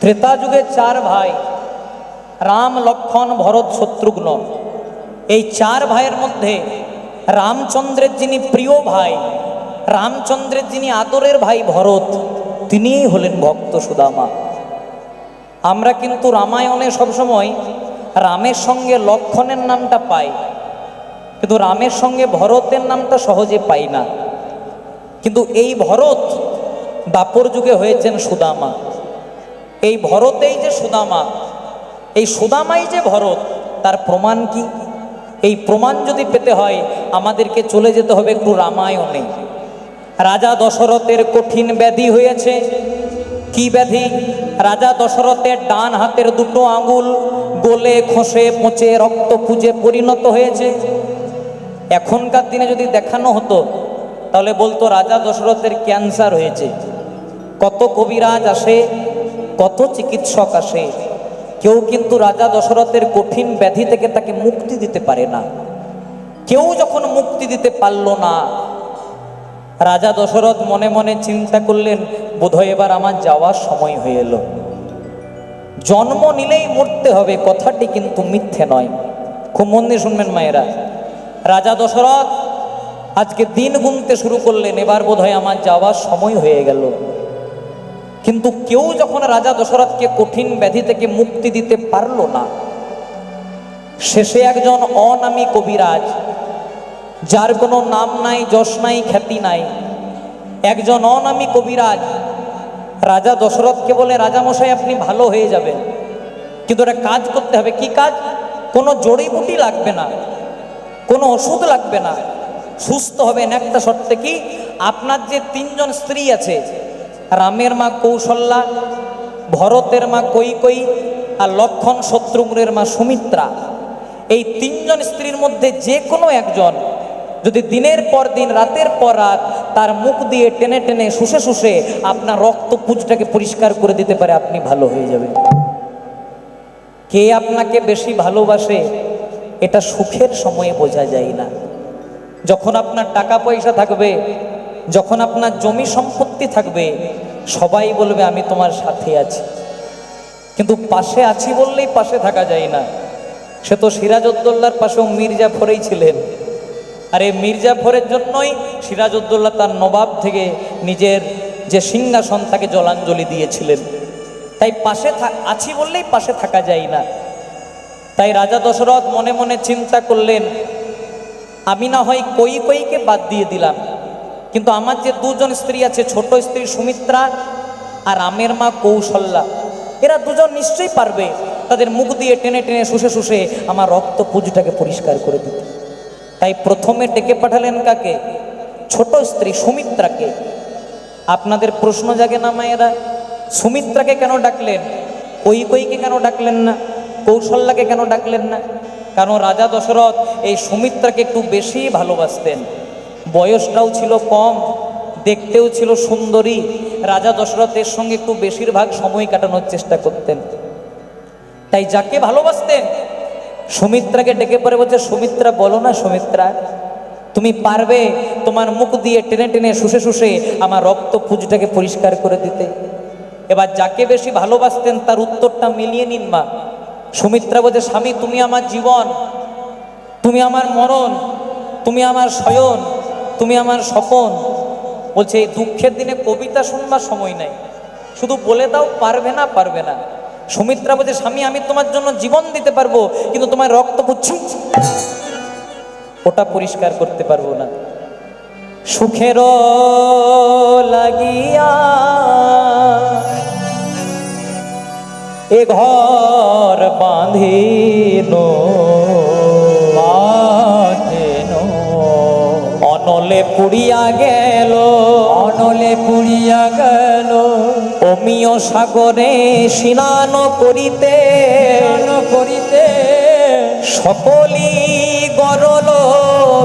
ত্রেতা যুগে চার ভাই, রাম, লক্ষ্মণ, ভরত, শত্রুঘ্ন। এই চার ভাইয়ের মধ্যে রামচন্দ্রের যিনি প্রিয় ভাই, রামচন্দ্রের যিনি আদরের ভাই ভরত, তিনিই হলেন ভক্ত সুদামা। আমরা কিন্তু রামায়ণে সবসময় রামের সঙ্গে লক্ষ্মণের নামটা পাই, কিন্তু রামের সঙ্গে ভরতের নামটা সহজে পাই না। কিন্তু এই ভরত দাপর যুগে হয়েছেন সুদামা। এই ভরতেই যে সুদামা, এই সুদামাই যে ভরত, তার প্রমাণ কি? এই প্রমাণ যদি পেতে হয় আমাদেরকে চলে যেতে হবে একটু রামায়ণে। রাজা দশরথের কঠিন ব্যাধি হয়েছে। কি ব্যাধি? রাজা দশরথের ডান হাতের দুটো আঙুল গলে খসে পচে রক্ত পুজে পরিণত হয়েছে। এখনকার দিনে যদি দেখানো হতো তাহলে বলতো রাজা দশরথের ক্যান্সার হয়েছে। কত কবিরাজ আসে, কত চিকিৎসক আসে, কেউ কিন্তু রাজা দশরথের কঠিন ব্যাধি থেকে তাকে মুক্তি দিতে পারে না। কেউ যখন মুক্তি দিতে পারল না, রাজা দশরথ মনে মনে চিন্তা করলেন, বোধহয় এবার আমার যাওয়ার সময় হয়ে এলো। জন্ম নিলেই মরতে হবে, কথাটি কিন্তু মিথ্যে নয়। খুব মন দিয়ে শুনবেন মায়েরা। রাজা দশরথ আজকে দিন গুনতে শুরু করলেন, এবার বোধহয় আমার যাওয়ার সময় হয়ে গেল। কিন্তু কেউ যখন রাজা দশরথকে কঠিন ব্যাধি থেকে মুক্তি দিতে পারল না, শেষে একজন অনামী কবিরাজ, যার কোনো নাম নাই, যশ নাই, খ্যাতি নাই, একজন অনামী কবিরাজ রাজা দশরথকে বলে, রাজামশাই আপনি ভালো হয়ে যাবেন, কিন্তু একটা কাজ করতে হবে। কি কাজ? কোনো জড়িবুটি লাগবে না, কোনো ওষুধ লাগবে না, সুস্থ হবেন একটা শর্তে। কি? আপনার যে তিনজন স্ত্রী আছে, রামের মা কৌশল্যা, ভরতের মা কৈকেয়ী আর লক্ষ্মণ শত্রুঘ্নের মা সুমিত্রা, এই তিনজন স্ত্রীর মধ্যে যে কোনো একজন যদি দিনের পর দিন, রাতের পর রাত তার মুখ দিয়ে টেনে টেনে শুষে শুষে আপনার রক্ত পুঁজটাকে পরিষ্কার করে দিতে পারে, আপনি ভালো হয়ে যাবেন। কে আপনাকে বেশি ভালোবাসে এটা সুখের সময়ে বোঝা যায় না। যখন আপনার টাকা পয়সা থাকবে, যখন আপনার জমি সম্পত্তি থাকবে, সবাই বলবে আমি তোমার সাথে আছি। কিন্তু পাশে আছি বললেই পাশে থাকা যায় না। সে তো সিরাজউদ্দৌলার পাশেও মির্জাফরেই ছিলেন, আর এই মির্জাফরের জন্যই সিরাজউদ্দৌলা তার নবাব থেকে নিজের যে সিংহাসন তাকে জলাঞ্জলি দিয়েছিলেন। তাই পাশে আছি বললেই পাশে থাকা যায় না। তাই রাজা দশরথ মনে মনে চিন্তা করলেন, আমি না হয় কৈকেয়ীকে বাদ দিয়ে দিলাম, কিন্তু আমার যে দুজন স্ত্রী আছে, ছোট স্ত্রী সুমিত্রা আর রামের মা কৌশল্যা, এরা দুজন নিশ্চয়ই পারবে তাদের মুখ দিয়ে টেনে টেনে শুষে শুষে আমার রক্ত পুঁজটাকে পরিষ্কার করে দিতে। তাই প্রথমে ডেকে পাঠালেন কাকে? ছোট স্ত্রী সুমিত্রাকে। আপনাদের প্রশ্ন জাগে না মায়েরা, সুমিত্রাকে কেন ডাকলেন? কৈকেয়ীকে কেন ডাকলেন না? কৌশল্যাকে কেন ডাকলেন না? কারণ রাজা দশরথ এই সুমিত্রাকে একটু বেশি ভালোবাসতেন। বয়সটাও ছিল কম, দেখতেও ছিল সুন্দরী। রাজা দশরথের সঙ্গে একটু বেশিরভাগ সময় কাটানোর চেষ্টা করতেন। তাই যাকে ভালোবাসতেন সুমিত্রাকে ডেকে পরে বলছে, সুমিত্রা বলো না, সুমিত্রা তুমি পারবে তোমার মুখ দিয়ে টেনে টেনে শুষে শুষে আমার রক্ত পুঁজটাকে পরিষ্কার করে দিতে? এবার যাকে বেশি ভালোবাসতেন তার উত্তরটা মিলিয়ে নিন মা। সুমিত্রা বলছে, স্বামী তুমি আমার জীবন, তুমি আমার মরণ, তুমি আমার শয়ন, তুমি আমার স্বপন। বলছে এই দুঃখের দিনে কবিতা শুনবার সময় নাই, শুধু বলে দাও পারবে না, পারবে না। সুমিত্রা বলছে, স্বামী আমি তোমার জন্য জীবন দিতে পারবো, কিন্তু তোমার রক্ত পুচ্ছু ওটা পরিষ্কার করতে পারবো না। সুখের লাগিয়া এ ঘর বাঁধিনো, অনলে পুড়িয়া গেল, অনলে পুড়িয়া গেল, অমিয় সাগরে স্নান করিতে করিতে সকলি গরল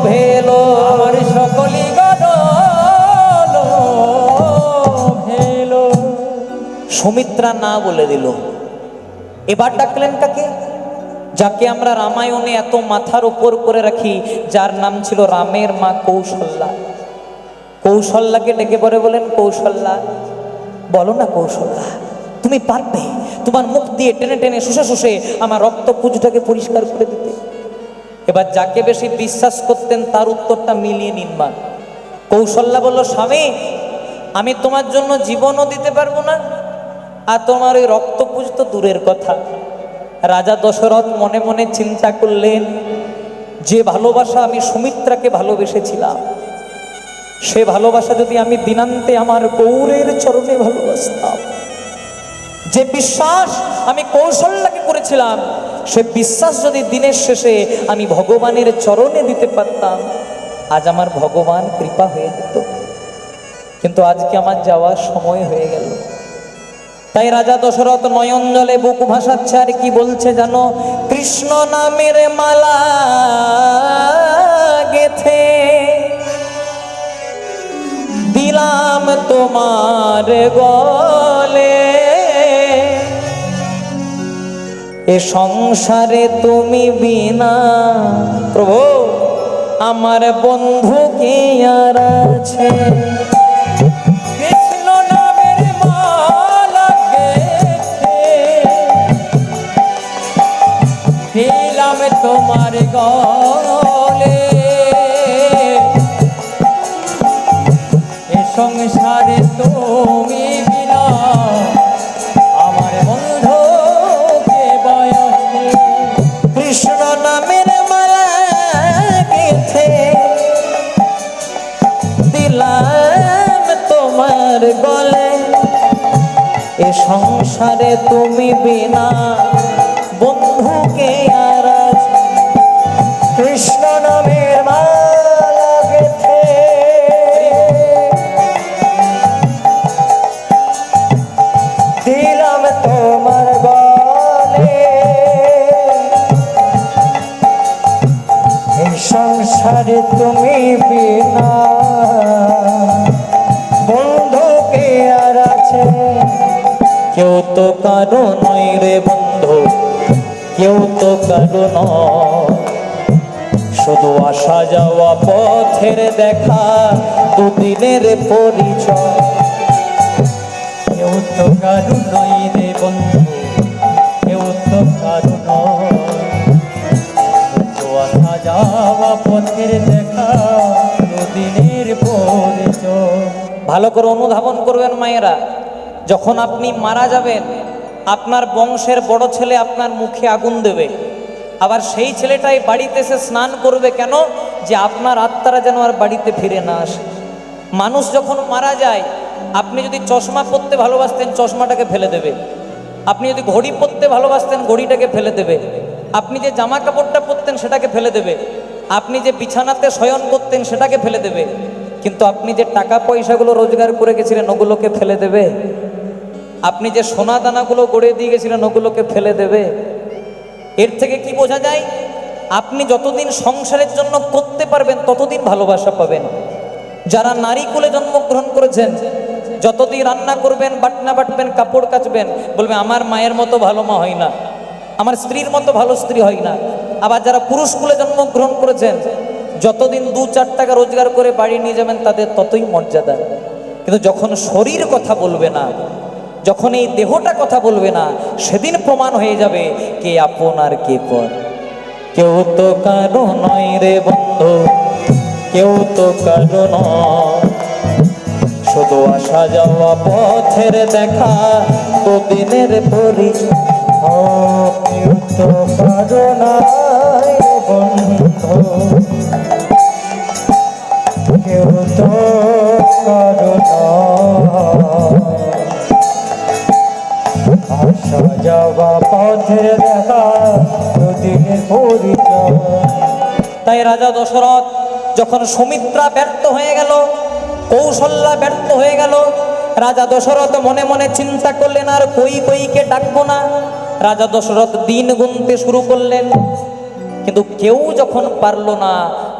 ভেল, আমার সকলি গরল ভেল। সুমিত্রা না বলে দিল। এবার ডাকলেন কাকে? যাকে আমরা রামায়ণে এত মাথার উপর করে রাখি, যার নাম ছিল রামের মা কৌশল্যা। কৌশল্যাকে ডেকে পরে বলেন, কৌশল্যা বলো না, কৌশল্যা তুমি পারবে তোমার মুখ দিয়ে টেনে টেনে শুষে শুষে আমার রক্তপুঞ্জটাকে পরিষ্কার করে দিতে। এবার যাকে বেশি বিশ্বাস করতেন তার উত্তরটা মিলিয়ে নিন মা। কৌশল্যা বলল, স্বামী আমি তোমার জন্য জীবনও দিতে পারবো না, আর তোমার ওই রক্তপুঞ্জ তো দূরের কথা। রাজা দশরথ মনে মনে চিন্তা করলেন, যে ভালোবাসা আমি সুমিত্রাকে ভালোবেসেছিলাম, সে ভালোবাসা যদি আমি দিনান্তে আমার গৌরের চরণে ভালোবাসতাম, যে বিশ্বাস আমি কৌশল্যাকে করেছিলাম, সে বিশ্বাস যদি দিনের শেষে আমি ভগবানের চরণে দিতে পারতাম, আজ আমার ভগবান কৃপা হয়ে যেত। কিন্তু আজকে আমার যাওয়ার সময় হয়ে গেল। তাই রাজা দশরথ নয়ন জলে বুক ভাসাচ্ছে, আর কি বলছে জানো? কৃষ্ণ নামের মালা গেথে দিলাম তোমার গলে, এ সংসারে তুমি বিনা প্রভু আমার বন্ধু কে আর আছে। কৃষ্ণ নামের মালা গেথে দিলাম তোমার গলে, এ সংসারে তুমি বিনা আমার বন্ধু কে বয়সে। কৃষ্ণ নামের মালা গেথে দিলাম তোমার গলে, এ সংসারে তুমি বিনা বন্ধু কে আর আছে। কৃষ্ণ নামের মালা গেথে দিলাম তোমার গলে, এই সংসারে তুমি বিনা বন্ধু কে আর আছে। কেউ তো কারো নয় রে বন্ধু, কেউ তো কারো নয়, শুধু আসা যাওয়া পথের দেখা, দুদিনের পরিচয়। কেউ তো কারো নয় রে বন্ধু, কেউ তো কারো নয়, শুধু আসা যাওয়া পথের দেখা, দুদিনের পরিচয়। ভালো করে অনুধাবন করবেন মায়েরা, যখন আপনি মারা যাবেন আপনার বংশের বড় ছেলে আপনার মুখে আগুন দেবে, আবার সেই ছেলেটাই বাড়িতে এসে স্নান করবে। কেন? যে আপনার আত্মারা যেন আর বাড়িতে ফিরে না আসে। মানুষ যখন মারা যায়, আপনি যদি চশমা পরতে ভালোবাসতেন চশমাটাকে ফেলে দেবে, আপনি যদি ঘড়ি পরতে ভালোবাসতেন ঘড়িটাকে ফেলে দেবে, আপনি যে জামা কাপড়টা পরতেন সেটাকে ফেলে দেবে, আপনি যে বিছানাতে শয়ন করতেন সেটাকে ফেলে দেবে, কিন্তু আপনি যে টাকা পয়সাগুলো রোজগার করে গেছিলেন ওগুলোকে ফেলে দেবে? আপনি যে সোনা দানাগুলো গড়ে দিয়ে গেছিলেন ওগুলোকে ফেলে দেবে? এর থেকে কি বোঝা যায়? আপনি যতদিন সংসারের জন্য করতে পারবেন ততদিন ভালোবাসা পাবেন। যারা নারী কুলে জন্মগ্রহণ করেছেন, যতদিন রান্না করবেন, বাটনা বাটবেন, কাপড় কাচবেন, বলবে আমার মায়ের মতো ভালো মা হয় না, আমার স্ত্রীর মতো ভালো স্ত্রী হয় না। আবার যারা পুরুষ কুলে জন্মগ্রহণ করেছেন, যতদিন 2-4 টাকা রোজগার করে বাড়ি নিয়ে যাবেন তাদের ততই মর্যাদা। কিন্তু যখন শরীর কথা বলবে না, যখন এই দেহটা কথা বলবে না, সেদিন প্রমাণ হয়ে যাবে কে আপন আর কে পর। কেউ তো কারো নয় রে বন্ধু, কেউ তো কারো নয়, শুধু আসা যাওয়া পথের দেখা, দুদিনের পরিচয়। কেউ তো কারো নয় রে বন্ধু, কেউ তো কারো নয়, আসা যাওয়া পথের দেখা, দুদিনের পরিচয়। তাই রাজা দশরথ যখন সুমিত্রা ব্যর্থ হয়ে গেল, কৌশল্যা ব্যর্থ হয়ে গেল, রাজা দশরথ মনে মনে চিন্তা করলেন আর কইকে ডাকবো না। রাজা দশরথ দিন গুনতে শুরু করলেন, কিন্তু কেউ যখন পারলো না,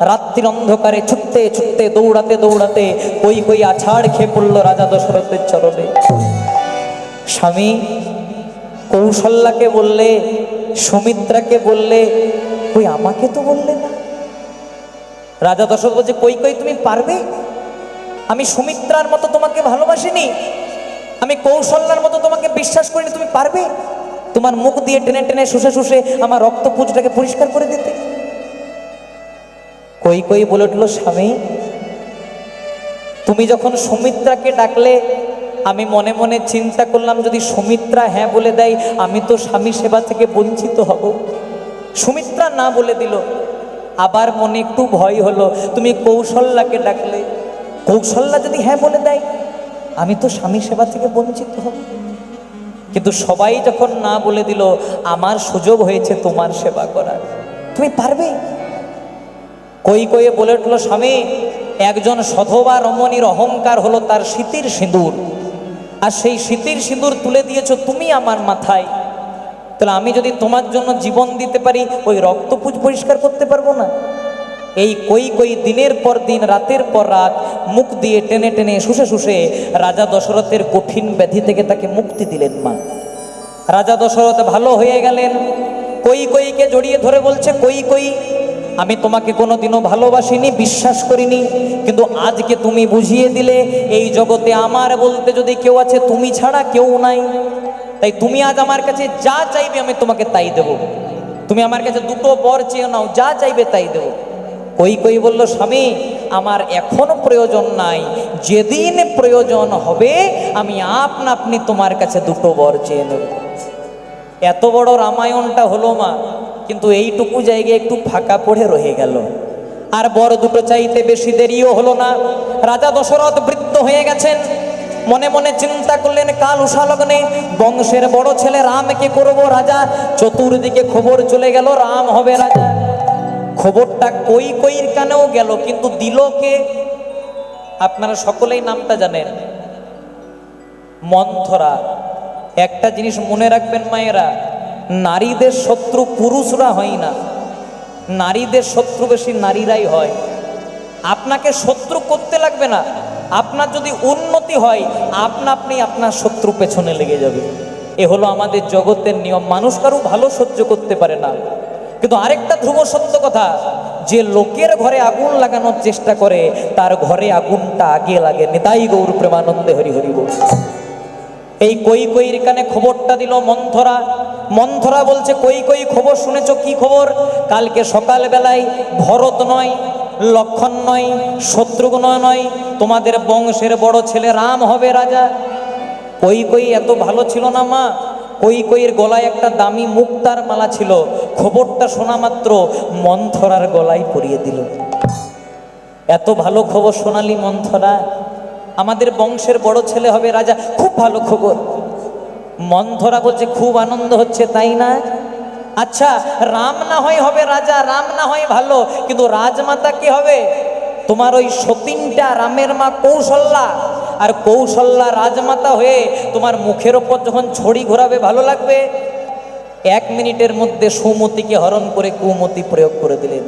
রাত্রির অন্ধকারে ছুটতে ছুটতে দৌড়াতে দৌড়াতে কই আছাড় খেয়ে পড়ল রাজা দশরথের চরণে। স্বামী, কৌশল্যাকে বললে, সুমিত্রাকে বললে, কই আমাকে তো বললে না। রাজা দশরথ বলছে, কই তুমি পারবে? আমি সুমিত্রার মতো তোমাকে ভালোবাসিনি, আমি কৌশল্যার মতো তোমাকে বিশ্বাস করিনি, তুমি পারবে তোমার মুখ দিয়ে টেনে টেনে শুষে শুষে আমার রক্তপুঞ্জটাকে পরিষ্কার করে দিতে? কই কই বলে উঠল, স্বামী তুমি যখন সুমিত্রাকে ডাকলে আমি মনে মনে চিন্তা করলাম যদি সুমিত্রা হ্যাঁ বলে দেয় আমি তো স্বামী সেবা থেকে বঞ্চিত হব। সুমিত্রা না বলে দিল, আবার মনে একটু ভয় হলো, তুমি কৌশল্যাকে ডাকলে, কৌশল্যা যদি হ্যাঁ বলে দেয় আমি তো স্বামী সেবা থেকে বঞ্চিত হব। কিন্তু সবাই যখন না বলে দিল, আমার সুযোগ হয়েছে তোমার সেবা করার, তুমি পারবে? কই কইয়ে বলে উঠল, স্বামী একজন সধবা রমণীর অহংকার হলো তার শীতের সিঁদুর, আর সেই শীতের সিঁদুর তুলে দিয়েছো তুমি আমার মাথায়, তাহলে আমি যদি তোমার জন্য জীবন দিতে পারি ওই রক্তপুঞ্জ পরিষ্কার করতে পারবো না? এই কই কই দিনের পর দিন রাতের পর রাত মুখ দিয়ে টেনে টেনে শুষে শুষে রাজা দশরথের কঠিন ব্যাধি থেকে তাকে মুক্তি দিলেন মা। রাজা দশরথ ভালো হয়ে গেলেন। কই কইকে জড়িয়ে ধরে বলছে, কই কই আমি তোমাকে কোনোদিনও ভালোবাসিনি, বিশ্বাস করিনি, কিন্তু আজকে তুমি বুঝিয়ে দিলে এই জগতে আমার বলতে যদি কেউ আছে তুমি ছাড়া কেউ নাই। তাই তুমি আজ আমার কাছে যা চাইবে আমি তোমাকে তাই দেব। তুমি আমার কাছে দুটো বর চেয়ে নাও, যা চাইবে তাই দেব। কই কই বলল, স্বামী আমার এখনো প্রয়োজন নাই, যেদিন প্রয়োজন হবে আমি আপনি তোমার কাছে দুটো বর চেয়ে নেব। এত বড় রামায়ণটা হলো মা, কিন্তু এইটুকু জায়গায় একটু ফাঁকা পড়ে রয়ে গেল। আর বর দুটো চাইতে বেশি দেরিও হলো না। রাজা দশরথ বৃদ্ধ হয়ে গেছেন, মনে মনে চিন্তা করলেন কাল উষালগ্নে বংশের বড় ছেলে রামকে করব রাজা। চতুর্দিকে খবর চলে গেল রাম হবে রাজা। খবরটা কই কইর কানেও গেল, কিন্তু দিল কে? আপনারা সকলেই নামটা জানেন, মন্থরা। একটা জিনিস মনে রাখবেন মায়েরা, নারীদের শত্রু পুরুষরা হয় না, নারীদের শত্রু বেশি নারীরাই হয়। আপনাকে শত্রু করতে লাগবে না, আপনার যদি উন্নতি হয় আপনি আপনার শত্রু পেছনে লেগে যাবে। এ হলো আমাদের জগতের নিয়ম। মানুষ কারো ভালো সহ্য করতে পারে না, কিন্তু আরেকটা ধ্রুব সত্য কথা, যে লোকের ঘরে আগুন লাগানোর চেষ্টা করে তার ঘরে আগুনটা আগে লাগে। নিতাই গৌর প্রেমানন্দে হরি হরি বল। এই কই কইর কানে খবরটা দিল মন্থরা। মন্থরা বলছে, কই কই খবর শুনেছ? কি খবর? কালকে সকালবেলায় ভরত নয়, লক্ষণ নয়, শত্রুঘ্ন নয়, তোমাদের বংশের বড় ছেলে রাম হবে রাজা। কই কই এত ভালো ছিল না মা, কই কইয়ের গলায় একটা দামি মুক্তার মালা ছিল। খবরটা শোনা মাত্র মন্থরার গলায় পরিয়ে দিল। এত ভালো খবর শোনালি মন্থরা, আমাদের বংশের বড় ছেলে হবে রাজা, খুব ভালো খবর। মন্থরা বলছে, খুব আনন্দ হচ্ছে তাই না? আচ্ছা রাম না হয় হবে রাজা, রাম না হয় ভালো, কিন্তু রাজমাতা কে হবে? তোমার ওই সতীনটা রামের মা কৌশল্যা, আর কৌশল্যা রাজমাতা হয়ে তোমার মুখের ওপর যখন ছড়ি ঘোরাবে ভালো লাগবে? 1 মিনিটের মধ্যে সুমতিকে হরণ করে কুমতি প্রয়োগ করে দিলেন।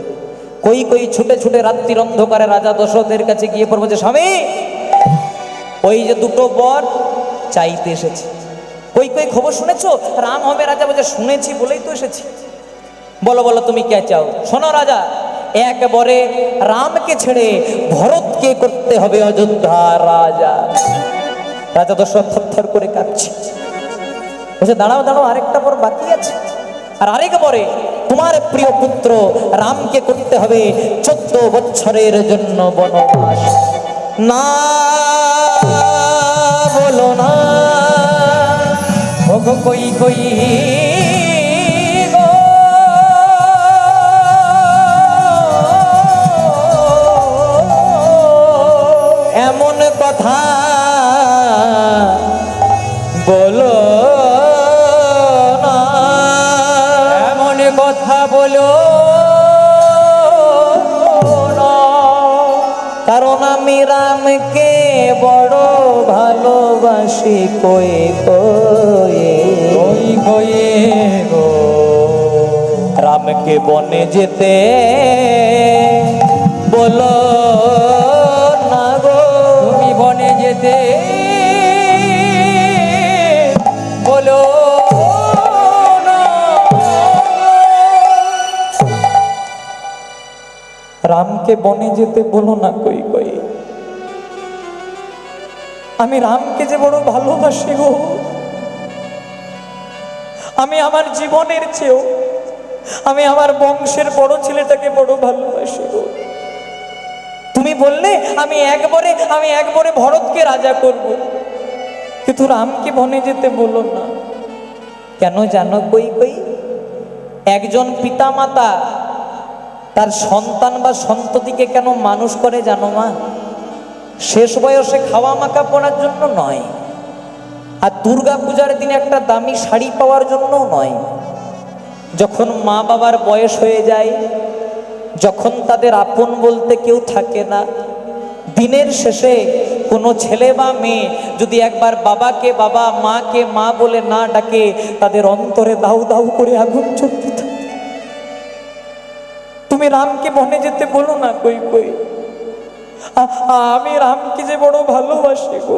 কই কই ছুটে ছুটে রাত্রির অন্ধকারে রাজা দশরথের কাছে গিয়ে পড়বো যে, স্বামী ওই যে দুটো বর চাইতে এসেছে। কই কই খবর শুনেছ রাম হবে রাজা? বলছে, শুনেছি বলেই তো এসেছি। বলো বলো তুমি কে চাও? শোনো রাজা, একবারে রামকে ছেড়ে ভরতকে করতে হবে অযোধ্যা রাজা। রাজা দশরথ থরথর করে কাঁপছে, বলছে, দাঁড়াও দাঁড়াও, আরেকটা বর বাকি আছে। আর আরেক বরে তোমার প্রিয় পুত্র রামকে করতে হবে 14 বছরের জন্য বনবাস। না বলো না ওগো কই কই গো, এমন কথা বলো না, এমন কথা বলো না, কারণ আমি রামকে বড় ভালোবাসি। কয়ে কয়ে কই কয়ে গো, রামকে বনে যেতে বলো না গো, তুমি বনে যেতে বলো না। রামকে বনে যেতে বলো না কই কই। আমি রামকে যে বড় ভালোবাসি গো, আমি আমার জীবনের চেয়েও আমি আমার বংশের বড় ছেলেটাকে বড় ভালোবাসি গো। তুমি বললে আমি একবারে ভরতকে রাজা করব, কিন্তু রামকে বনে যেতে বলো না। কেন জানো কই কই? একজন পিতামাতা তার সন্তান বা সন্ততিকে কেন মানুষ করে জানো মা? শেষ বয়সে খাওয়া মাখা পড়ার জন্য নয়, আর দুর্গা পূজার দিনে একটা দামি শাড়ি পাওয়ার জন্যও নয়। যখন মা বাবার বয়স হয়ে যায়, যখন তাদের আপন বলতে কেউ থাকে না, দিনের শেষে কোনো ছেলে বা মেয়ে যদি একবার বাবাকে বাবা মাকে মা বলে না ডাকে, তাদের অন্তরে দাউ দাউ করে আগুন জ্বলতে থাকে। তুমি রামকে বনে যেতে বলো না কই কই। আমি রামকে যে বড় ভালোবাসি গো,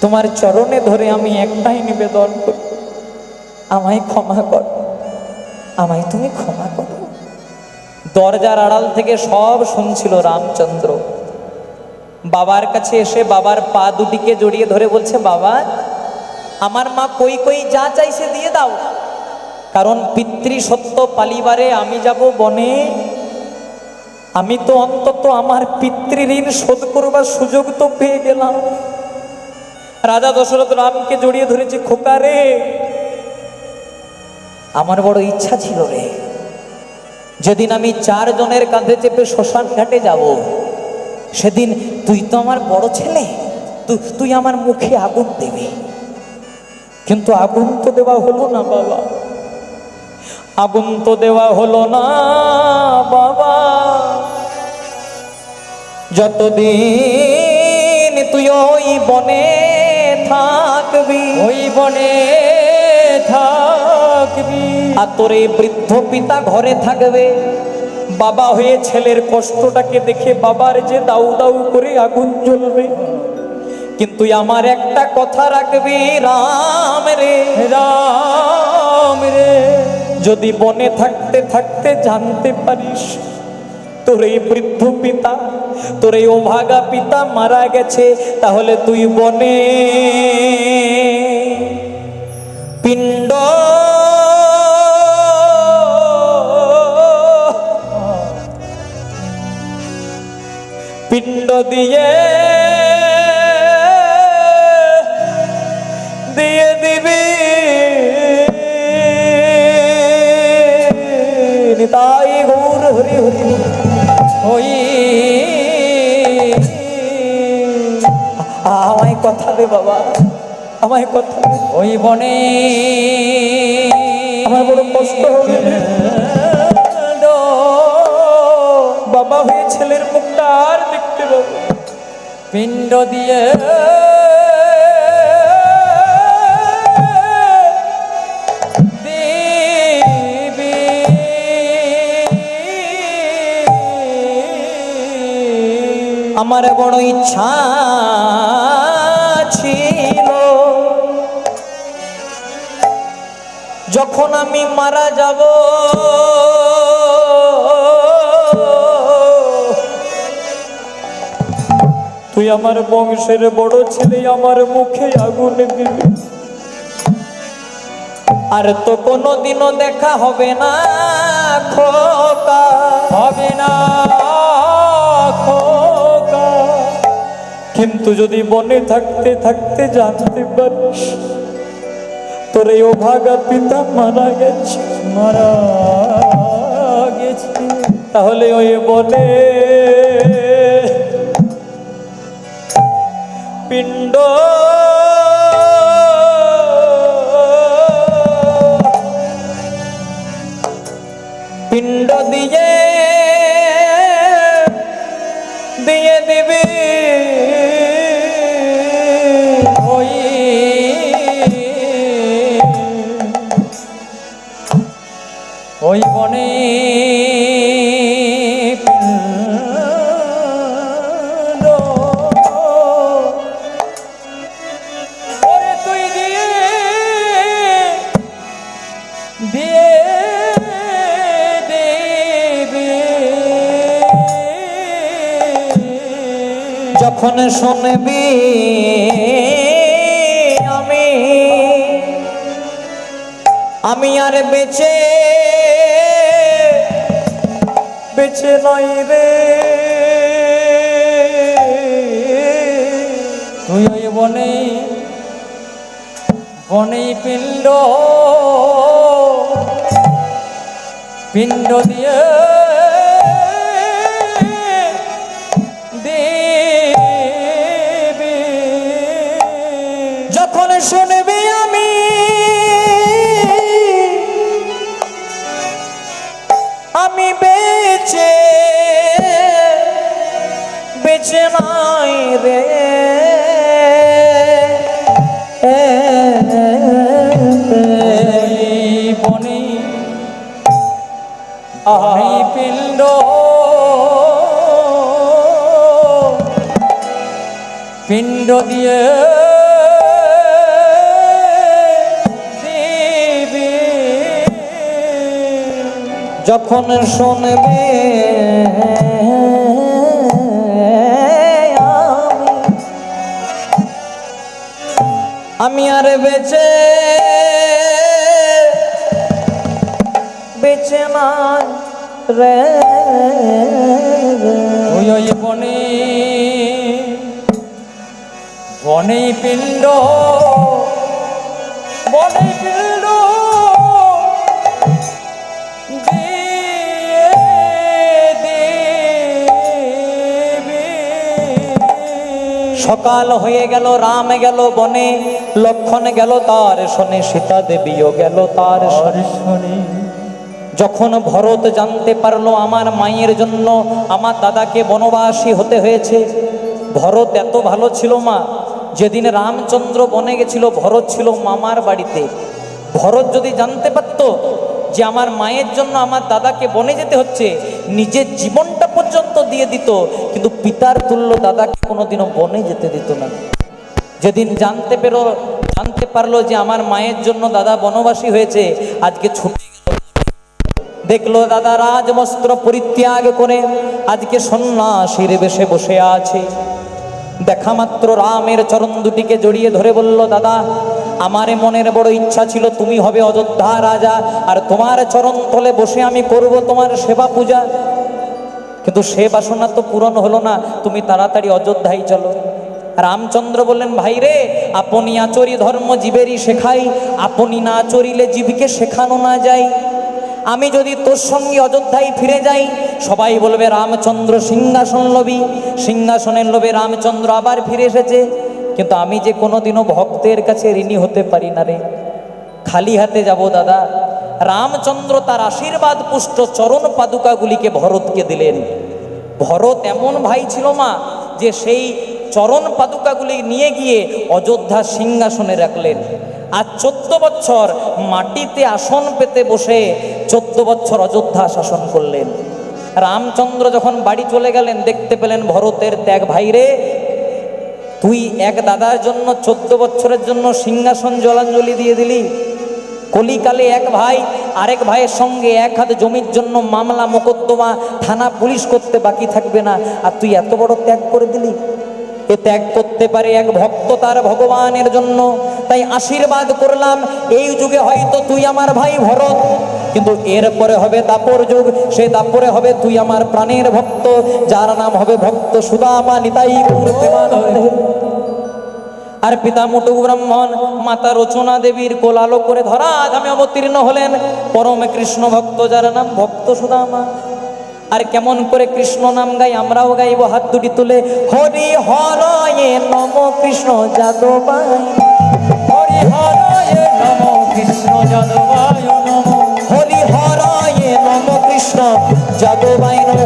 তোমার চরণে ধরে আমি একটাই নিবেদন করব, আমায় ক্ষমা কর, আমায় তুমি ক্ষমা করো। দরজার আড়াল থেকে সব শুনছিল রামচন্দ্র। বাবার কাছে এসে বাবার পা দুটিকে জড়িয়ে ধরে বলছে, বাবা আমার মা কই কই যা চাইছে দিয়ে দাও, কারণ পিতৃসত্য পালিবারে আমি যাব বনে, আমি তো অন্তত আমার পিতৃঋণ শোধ করবার সুযোগ তো পেয়ে গেলাম। রাজা দশরথ রামকে জড়িয়ে ধরেছে, খোকা রে, আমার বড় ইচ্ছা ছিল রে, যেদিন আমি 4 জনের কাঁধে চেপে শ্মশান ঘাটে যাব, সেদিন তুই তো আমার বড় ছেলে, তুই আমার মুখে আগুন দিবি। কিন্তু আগুন তো দেওয়া হলো না বাবা, আগুন তো দেওয়া হলো না বাবা। যতদিন তুই ওই বনে থাকবি, ওই বনে থাকবি, আর তোর এই বৃদ্ধ পিতা ঘরে থাকবে, বাবা হয়ে ছেলের কষ্টটাকে দেখে বাবার যে দাউ দাউ করে আগুন জ্বলবে। কিন্তু আমার একটা কথা রাখবি রাম রে, রাম রে, যদি বনে থাকতে থাকতে জানতে পারিস তোর এই বৃদ্ধ পিতা, তোর এই অভাগা পিতা মারা গেছে, তাহলে তুই বনে পিণ্ড পিণ্ড দিয়ে দিয়ে দিবি। নিতাই গৌর হরি হরি। ওই আমায় কথা দে বাবা, আমায় কথা দে। ওই বনে আমার বড় কষ্ট হবে, বাবা হয়ে ছেলের মুখটা আর দেখতে পাবো। পিণ্ড দিয়ে দিবি, আমার বড় ইচ্ছা ছিল যখন আমি মারা যাব, তুই আমার বংশের বড় ছেলে আমার মুখে আগুন দিবি, আর তো কোনোদিনও দেখা হবে না খোকা, হবে না খোকা। কিন্তু যদি বনে থাকতে থাকতে জানতে পারিস তোর এই অভাগা পিতা মারা গেছে, মারা গেছে, তাহলে ওই বনে পিণ্ড পিণ্ড দিয়ে দিয়ে দিবি। ওই ওই বনে যখন শুনবি আমি আর বেঁচে বেঁচে নই রে, তুই ওই বনে বনে পিণ্ড পিণ্ড দিয়ে দেবে। যখন শুনবি আমি বেঁচে বেঁচে নাই রে, বনে আই পিণ্ড পিণ্ড দিয়ে দিবি। যখন শুনবে আমি আর বেঁচে বেঁচে নাই রে, ওই বনে বনে পিণ্ড বনে পিণ্ড সকাল হয়ে গেল, রাম গেল বনে, লক্ষণ গেল তার শোনে, সীতা দেবীও গেল তার শোনে। যখন ভরত জানতে পারলো আমার মায়ের জন্য আমার দাদাকে বনবাসী হতে হয়েছে, ভরত এত ভালো ছিল মা, যেদিন রামচন্দ্র বনে গেছিল ভরত ছিল মামার বাড়িতে। ভরত যদি জানতে পারত যে আমার মায়ের জন্য আমার দাদাকে বনে যেতে হচ্ছে, নিজের জীবনটা পর্যন্ত দিয়ে দিত, কিন্তু পিতার তুল্য দাদাকে কোনোদিনও বনে যেতে দিত না। যেদিন জানতে পারলো যে আমার মায়ের জন্য দাদা বনবাসী হয়েছে, আজকে ছুটে দেখলো দাদা রাজবস্ত্র পরিত্যাগ করে আজকে সন্ন্যাসীর বেশে বসে আছে। দেখা মাত্র রামের চরণ দুটিকে জড়িয়ে ধরে বলল, দাদা আমার মনের বড় ইচ্ছা ছিল তুমি হবে অযোধ্যা রাজা, আর তোমার চরণ তলে বসে আমি করব তোমার সেবা পূজা, কিন্তু সে বাসনা তো পূরণ হলো না, তুমি তাড়াতাড়ি অযোধ্যায় চলো। রামচন্দ্র বললেন, ভাই রে, আপনি আচরি ধর্ম জীবেরই শেখাই, আপনি না আচরিলে জীবকে শেখানো না যায়। আমি যদি তোর সঙ্গে অযোধ্যায় ফিরে যাই, সবাই বলবে রামচন্দ্র সিংহাসন লোভী, সিংহাসনের লোভে রামচন্দ্র আবার ফিরে এসেছে, কিন্তু আমি যে কোনোদিনও ভক্তের কাছে ঋণী হতে পারি না রে, খালি হাতে যাব দাদা। রামচন্দ্র তার আশীর্বাদ পুষ্ট চরণ পাদুকাগুলিকে ভরতকে দিলেন। ভরত এমন ভাই ছিল মা, যে সেই চরণ পাদুকাগুলি নিয়ে গিয়ে অযোধ্যা সিংহাসনে রাখলেন। আর 14 বছর মাটিতে আসন পেতে বসে 14 বছর অযোধ্যা শাসন করলেন। রামচন্দ্র যখন বাড়ি চলে গেলেন, দেখতে পেলেন ভরতের ত্যাগ। ভাই রে, তুই এক দাদার জন্য 14 বছরের জন্য সিংহাসন জলাঞ্জলি দিয়ে দিলি। কলিকালে এক ভাই আরেক ভাইয়ের সঙ্গে এক হাত জমির জন্য মামলা মোকদ্দমা থানা পুলিশ করতে বাকি থাকবে না, আর তুই এত বড় ত্যাগ করে দিলি। এ ত্যাগ করতে পারে এক ভক্ত তার ভগবানের জন্য। তাই আশীর্বাদ করলাম, এই যুগে হয়তো তুই আমার ভাই ভরত, কিন্তু এরপরে হবে দাপর যুগ, সে দাপরে হবে তুই আমার প্রাণের ভক্ত, যার নাম হবে ভক্ত সুদামা নিতাই গৌর প্রেমানন্দে। আর পিতা মুটুক ব্রাহ্মণ মাতা রচনা দেবীর কোলালো করে ধরা ধামে অবতীর্ণ হলেন পরম কৃষ্ণ ভক্ত, যার নাম ভক্ত সুদামা। আর কেমন করে কৃষ্ণ নাম গাই, আমরাও গাইব হাত দুটি তুলে, হরি হরয়ে নম কৃষ্ণ যাদবায়, হরি হরয়ে নম কৃষ্ণ যাদবায় নম, হরি হরয়ে নম কৃষ্ণ যাদবায় নম।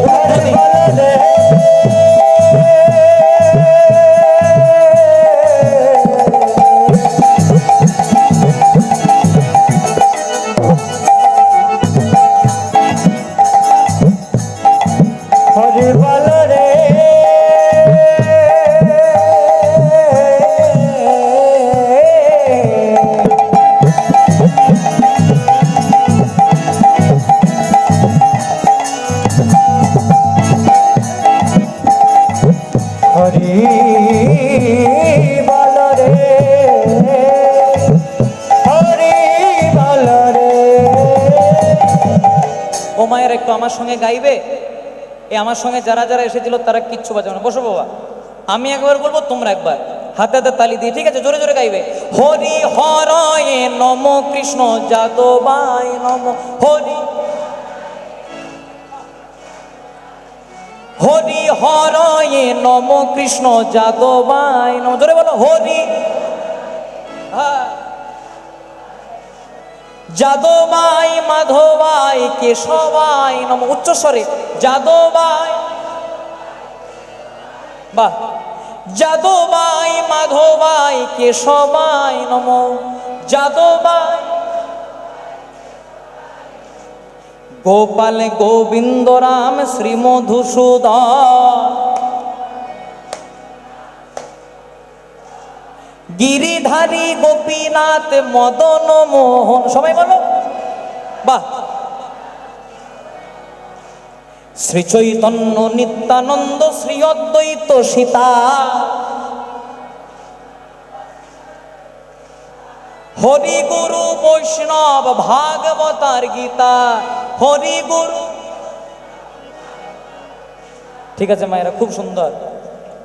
মায়ের একটু আমার সঙ্গে গাইবে? এই আমার সঙ্গে যারা যারা এসেছিল তারা কিচ্ছু বাজাবে না, বসো বাবা। আমি একবার বলবো, তোমরা একবার হাতে হাতে তালি দিয়ে, ঠিক আছে? জোরে জোরে গাইবে। হরি হরয়ে নম কৃষ্ণ যাদবায় নম, হরি হরি হরয়ে নম কৃষ্ণ যাদবায় নম। জোরে বলো, হরি। হ্যাঁ, যাদবায় মাধবায় কেশবায় নম, উচ্চস্বরে যাদবায়, বাহ, যাদবায় মাধবায় কেশবায় নম, যাদবায় গোপাল গোবিন্দ রাম শ্রী মধুসূদন, গিরিধারী গোপীনাথ মদন মোহন। সবাই বলো, বাহ। শ্রী চৈতন্য নিত্যানন্দ শ্রী অদ্বৈত সীতা, হরি গুরু বৈষ্ণব ভাগবতার গীতা, হরি গুরু। ঠিক আছে মায়েরা, খুব সুন্দর।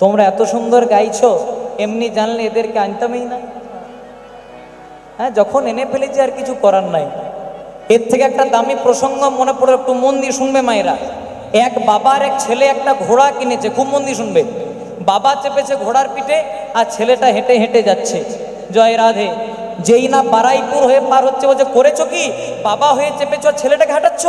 তোমরা এত সুন্দর গাইছো, এমনি জানলে এদেরকে আনতামই না। হ্যাঁ, যখন এনে ফেলেছি আর কিছু করার নাই। এর থেকে একটা দামি প্রসঙ্গ মনে পড়ে, একটু মন দিয়ে শুনবে মায়েরা। এক বাবার এক ছেলে একটা ঘোড়া কিনেছে, খুব মন দিয়ে শুনবে। বাবা চেপেছে ঘোড়ার পিঠে আর ছেলেটা হেঁটে হেঁটে যাচ্ছে। জয় রাধে। যেই না বারাইপুর হয়ে পার হচ্ছে, বলছে করেছো কি? বাবা হয়ে চেপেছো আর ছেলেটাকে হাঁটাচ্ছ?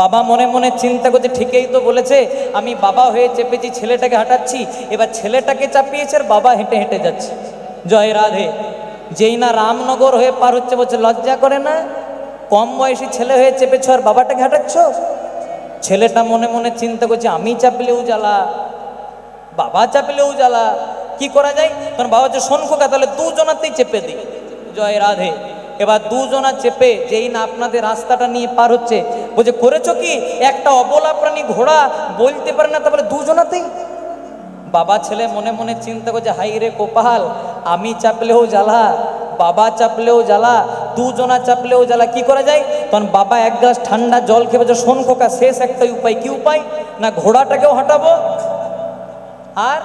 বাবা মনে মনে চিন্তা করছে, ঠিকই তো বলেছে, আমি বাবা হয়ে চেপেছি, ছেলেটাকে হাঁটাচ্ছি। এবার ছেলেটাকে চাপিয়েছে আর বাবা হেঁটে হেঁটে যাচ্ছে। জয় রাধে। যেই না রামনগর হয়ে পার হচ্ছে, বলছে লজ্জা করে না? কম বয়সী ছেলে হয়ে চেপেছো আর বাবাটাকে হাঁটাচ্ছ? ছেলেটা মনে মনে চিন্তা করছে, আমি চাপলেও জ্বালা, বাবা চাপলেও জ্বালা, কি করা যায়? তখন বাবা হচ্ছে, শোন খোকা, তাহলে দুজনাতেই চেপে দিই। জয় রাধে। এবার দুজনা চেপে যেই না আপনাদের রাস্তাটা নিয়ে পার হচ্ছে, বলছে করেছো কি? একটা অবলা প্রাণী ঘোড়া বলতে পারে না, তারপরে দুজনাতেই। বাবা ছেলে মনে মনে চিন্তা করছে, হাই রে কোপাল, আমি চাপলেও জ্বালা, বাবা চাপলেও জ্বালা, দুজনা চাপলেও জ্বালা, কি করা যায়? তখন বাবা এক গ্লাস ঠান্ডা জল খেয়ে বলছে, শোন খোকা, শেষ একটাই উপায়। কি উপায়? না ঘোড়াটাকেও হাঁটাবো আর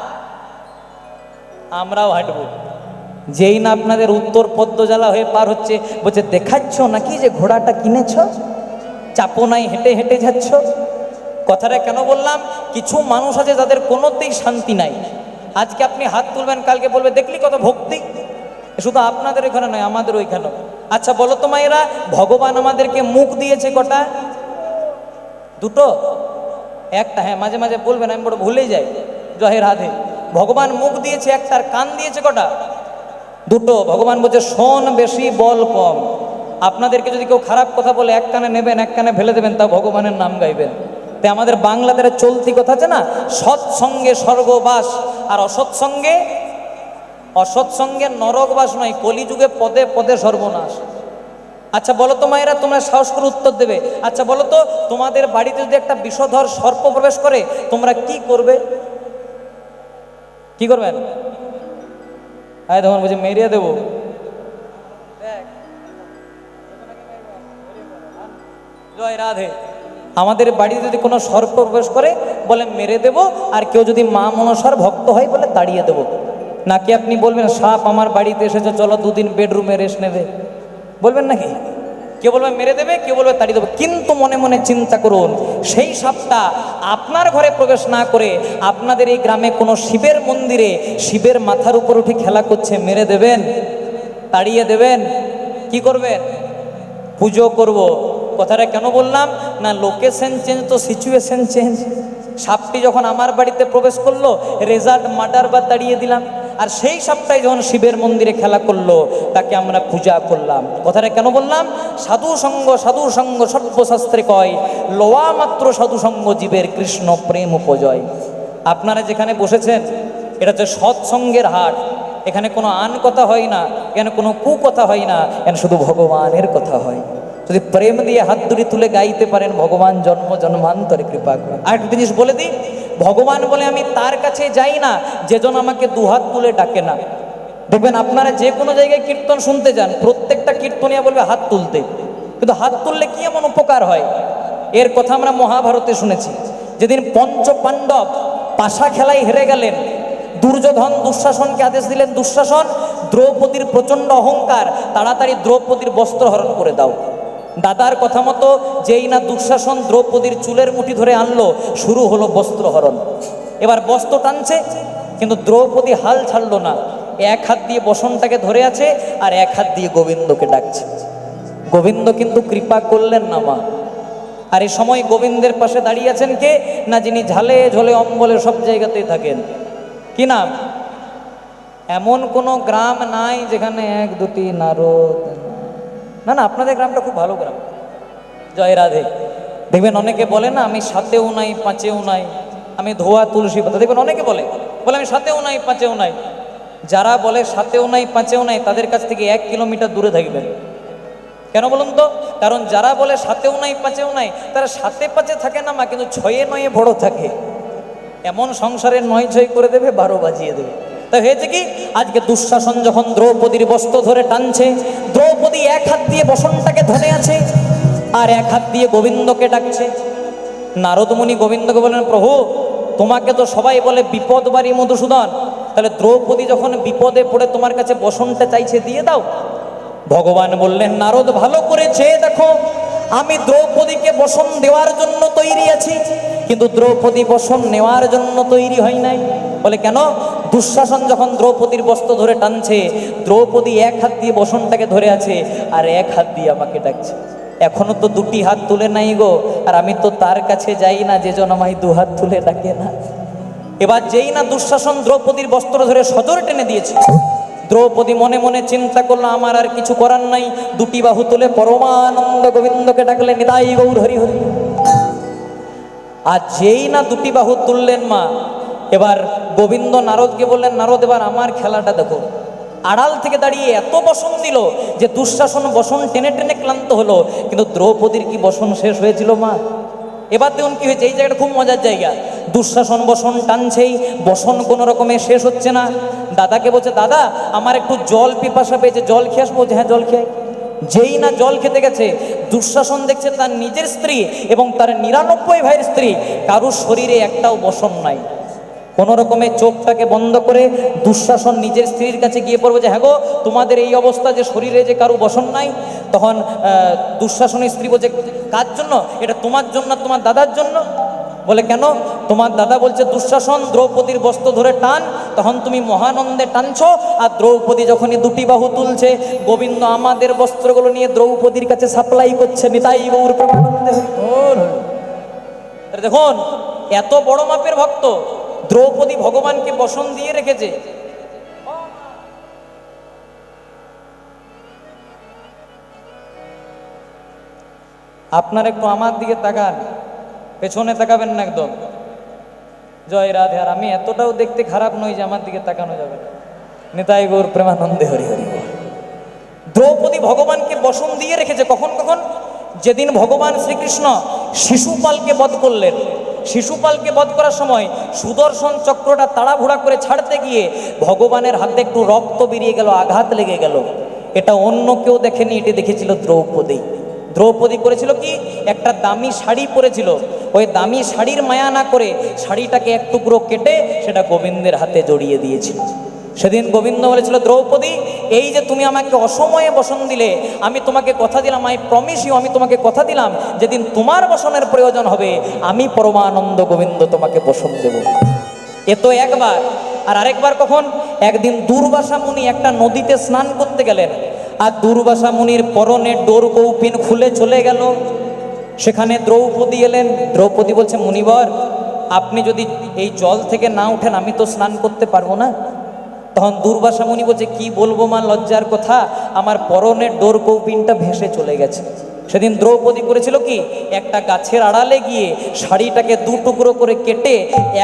আমরাও হাঁটবো। যেই না আপনাদের উত্তর পদ্মজ্বালা হয়ে পার হচ্ছে, বলছে দেখাচ্ছ নাকি যে ঘোড়াটা কিনেছ, চাপো নাই, হেঁটে হেঁটে যাচ্ছ। কথাটা কেন বললাম? কিছু মানুষ আছে যাদের কোনোতেই শান্তি নাই। আজকে আপনি হাত তুলবেন, কালকে বলবে দেখলি কত ভক্তি। শুধু আপনাদের ওইখানে নয়, আমাদের ওইখানেও। আচ্ছা বলো তো মায়েরা, ভগবান আমাদেরকে মুখ দিয়েছে কটা? দুটো? একটা? হ্যাঁ, মাঝে মাঝে বলবেন, আমি বড় ভুলে যাই। জয় রাধে। ভগবান মুখ দিয়েছে একটা, আর কান দিয়েছে কটা? দুটো। ভগবান বলছে শোন বেশি, বল কম। আপনাদেরকে যদি কেউ খারাপ কথা বলে, এক কানে নেবেন, এক কানে ফেলে দেবেন, তাও ভগবানের নাম গাইবেন। তাই আমাদের বাংলাতে চলতি কথা আছে না, সৎসঙ্গে স্বর্গবাস আর অসৎসঙ্গে নরকবাস নয়, কলিযুগে পদে পদে সর্বনাশ। আচ্ছা বলো তো মায়েরা, তোমরা সাহস করে উত্তর দেবে। আচ্ছা বলো তো, তোমাদের বাড়িতে যদি একটা বিষধর সর্প প্রবেশ করে, তোমরা কি করবে? কি করবেন? আয় তখন বলছে মেরিয়ে দেবো। জয় রাধে। আমাদের বাড়িতে যদি কোনো সর্প প্রবেশ করে, বলে মেরে দেব। আর কেউ যদি মা মনসার ভক্ত হয়, বলে তাড়িয়ে দেব। নাকি আপনি বলবেন সাপ আমার বাড়িতে এসেছে, চলো দুদিন বেডরুমে রেস্ট নেবে? বলবেন নাকি? কেউ বলবে মেরে দেবে, কেউ বলবে তাড়িয়ে দেবে। কিন্তু মনে মনে চিন্তা করুন, সেই সাপটা আপনার ঘরে প্রবেশ না করে আপনাদের এই গ্রামে কোনো শিবের মন্দিরে শিবের মাথার উপর উঠে খেলা করছে, মেরে দেবেন? তাড়িয়ে দেবেন? কি করবেন? পুজো করব। কথাটা কেন বললাম? না লোকেশন চেঞ্জ তো সিচুয়েশন চেঞ্জ। সাপটি যখন আমার বাড়িতে প্রবেশ করলো, রেজাল্ট মার্ডার বা তাড়িয়ে দিলাম। আর সেই সাপটাই যখন শিবের মন্দিরে খেলা করলো, তাকে আমরা পূজা করলাম। কথাটা কেন বললাম? সাধু সঙ্গ সর্বশাস্ত্রে কয়, লোয়া মাত্র সাধু সঙ্গ জীবের কৃষ্ণ প্রেম উপজয়। আপনারা যেখানে বসেছেন, এটা হচ্ছে সৎসঙ্গের হাট। এখানে কোনো আন কথা হয় না, এখানে কোনো কুকথা হয় না, এখানে শুধু ভগবানের কথা হয়। যদি প্রেম দিয়ে হাত দুটি তুলে গাইতে পারেন, ভগবান জন্ম জন্মান্তরে কৃপা করেন। আর একটা জিনিস বলে দিই, ভগবান বলে আমি তার কাছে যাই না যেজন আমাকে দুহাত তুলে ডাকে না। দেখবেন আপনারা যে কোনো জায়গায় কীর্তন শুনতে যান, প্রত্যেকটা কীর্তনিয়া বলবে হাত তুলতে। কিন্তু হাত তুললে কি এমন উপকার হয়? এর কথা আমরা মহাভারতে শুনেছি। যেদিন পঞ্চ পাণ্ডব পাশা খেলায় হেরে গেলেন, দুর্যোধন দুঃশাসনকে আদেশ দিলেন, দুঃশাসন দ্রৌপদীর প্রচণ্ড অহংকার, তাড়াতাড়ি দ্রৌপদীর বস্ত্র হরণ করে দাও। দাদার কথা মতো যেই না দুঃশাসন দ্রৌপদীর চুলের মুঠি ধরে আনলো, শুরু হলো বস্ত্রহরণ। এবার বস্ত্র টানছে, কিন্তু দ্রৌপদী হাল ছাড়লো না, এক হাত দিয়ে বসনটাকে ধরে আছে আর এক হাত দিয়ে গোবিন্দকে ডাকছে। গোবিন্দ কিন্তু কৃপা করলেন না মা। আর এই সময় গোবিন্দের পাশে দাঁড়িয়ে আছেন কে না, যিনি ঝালে ঝোলে অম্বলে সব জায়গাতেই থাকেন। কি নাম? এমন কোনো গ্রাম নাই যেখানে এক দুটি নারদ, না না, আপনাদের গ্রামটা খুব ভালো গ্রাম। জয় রাধে। দেখবেন অনেকে বলে না আমি সাতেও নাই পাঁচেও নাই, আমি ধোয়া তুলসী পাতা। দেখবেন অনেকে বলে আমি সাতেও নাই পাঁচেও নাই। যারা বলে সাতেও নাই পাঁচেও নাই, তাদের কাছ থেকে 1 কিলোমিটার দূরে থাকবেন। কেন বলুন তো? কারণ যারা বলে সাতেও নাই পাঁচেও নাই, তারা সাতে পাঁচে থাকে না মা, কিন্তু 6-9 বড় থাকে। এমন সংসারে 9-6 করে দেবে, 12 বাজিয়ে দেবে। তাই হয়েছে কি, আজকে দুঃশাসন যখন দ্রৌপদীর বস্ত্র ধরে টানছে, দ্রৌপদী এক হাত দিয়ে বসনটাকে ধরে আছে আর এক হাত দিয়ে গোবিন্দকে ডাকছে। নারদমুনি গোবিন্দকে বলেন, প্রভু তোমাকে তো সবাই বলে বিপদবারী মধুসূদন, তাহলে দ্রৌপদী যখন বিপদে পড়ে তোমার কাছে বসনটা চাইছে, দিয়ে দাও। ভগবান বললেন, নারদ ভালো করে চেয়ে দেখো, আমি দ্রৌপদীকে বসন দেওয়ার জন্য তৈরি আছি, কিন্তু দ্রৌপদী বসন নেওয়ার জন্য তৈরি হয় নাই। বলে কেন? দুঃশাসন যখন দ্রৌপদীর বস্ত্র ধরে টানছে, দ্রৌপদী এক হাত দিয়ে বসনটাকে ধরে আছে আর এক হাত দিয়ে আমাকে ডাকছে। এখনো তো 2টি হাত তুলে নাই গো, আর আমি তো তার কাছে যাই না যে জন আমায় 2 হাত তুলে ডাকে না। এবার যেই না দুঃশাসন দ্রৌপদীর বস্ত্র ধরে সজোরে টেনে দিয়েছে, দ্রৌপদী মনে মনে চিন্তা করলো আমার আর কিছু করার নাই, 2টি বাহু তুলে পরমানন্দ গোবিন্দকে ডাকলেন, নিতাই গৌর হরি হরি। আর যেই না 2টি বাহু তুললেন মা, এবার গোবিন্দ নারদকে বললেন, নারদ এবার আমার খেলাটা দেখো। আড়াল থেকে দাঁড়িয়ে এত বসন দিল যে দুঃশাসন বসন টেনে টেনে ক্লান্ত হলো, কিন্তু দ্রৌপদীর কি বসন শেষ হয়েছিল মা? এবার দেখুন কি হয়েছে, এই জায়গাটা খুব মজার জায়গা। দুঃশাসন বসন টানছেই, বসন কোনো রকমে শেষ হচ্ছে না। দাদাকে বলছে, দাদা আমার একটু জল পিপাসা পেয়েছে, জল খেয়ে আসবো? হ্যাঁ জল খেয়ে। যেই না জল খেতে গেছে, দুঃশাসন দেখছে তার নিজের স্ত্রী এবং তার 99 ভাইয়ের স্ত্রী কারুর শরীরে একটাও বসন নাই। কোনো রকমে চোখটাকে বন্ধ করে দুঃশাসন নিজের স্ত্রীর কাছে গিয়ে পড়বে যে, হ্যাঁ গো তোমাদের এই অবস্থা যে শরীরে যে কারু বসন নাই। তখন দুঃশাসনের স্ত্রী বলছে, কার জন্য? এটা তোমার জন্য, তোমার দাদার জন্য। বলে কেন? তোমার দাদা বলছে দুঃশাসন দ্রৌপদীর বস্ত্র ধরে টান, তখন তুমি মহানন্দে টানছো, আর দ্রৌপদী যখনই 2টি বাহু তুলছে, গোবিন্দ আমাদের বস্ত্রগুলো নিয়ে দ্রৌপদীর কাছে সাপ্লাই করছে। নিতাই গৌর প্রেমানন্দে। দেখুন এত বড় মাপের ভক্ত, দ্রৌপদী ভগবানকে বসন দিয়ে রেখেছে। আপনার একটু আমার দিকে তাকান, পেছনে তাকাবেন না একদম। জয় রাধে। আর আমি এতটাও দেখতে খারাপ নই যে আমার দিকে তাকানো যাবে না। নিতাই গৌর প্রেমানন্দে হরি হরি। দ্রৌপদী ভগবানকে বসন দিয়ে রেখেছে। কখন কখন? যেদিন ভগবান শ্রীকৃষ্ণ শিশুপালকে বধ করলেন, শিশুপালকে বধ করার সময় সুদর্শন চক্রটা তাড়াহুড়া করে ছাড়তে গিয়ে ভগবানের হাতে একটু রক্ত বেরিয়ে গেল, আঘাত লেগে গেল। এটা অন্য কেউ দেখেনি, এটি দেখেছিল দ্রৌপদী। দ্রৌপদী করেছিল কি, একটা দামি শাড়ি পরেছিল, ওই দামি শাড়ির মায়া না করে শাড়িটাকে এক টুকরো কেটে সেটা গোবিন্দের হাতে জড়িয়ে দিয়েছিল। সেদিন গোবিন্দ বলেছিল, দ্রৌপদী এই যে তুমি আমাকে অসময়ে বসন দিলে, আমি তোমাকে কথা দিলাম, আই প্রমিস ইউ, আমি তোমাকে কথা দিলাম যেদিন তোমার বসনের প্রয়োজন হবে আমি পরমানন্দ গোবিন্দ তোমাকে বসন দেব। এ তো একবার। আর আরেকবার কখন? একদিন দুর্বাসা মুনি একটা নদীতে স্নান করতে গেলেন, আর দুর্বাসা মুনির পরনের ডোর কৌপিন খুলে চলে গেল। সেখানে দ্রৌপদী এলেন। দ্রৌপদী বলছে, মুনিবর আপনি যদি এই জল থেকে না উঠেন আমি তো স্নান করতে পারবো না। তখন দুর্বাসা মুনি বলছে, কি বলবো মা, লজ্জার কথা, আমার পরনের ডোর কৌপিনটা ভেসে চলে গেছে। সেদিন দ্রৌপদী করেছিল কি, একটা গাছের আড়ালে গিয়ে শাড়িটাকে 2 টুকরো করে কেটে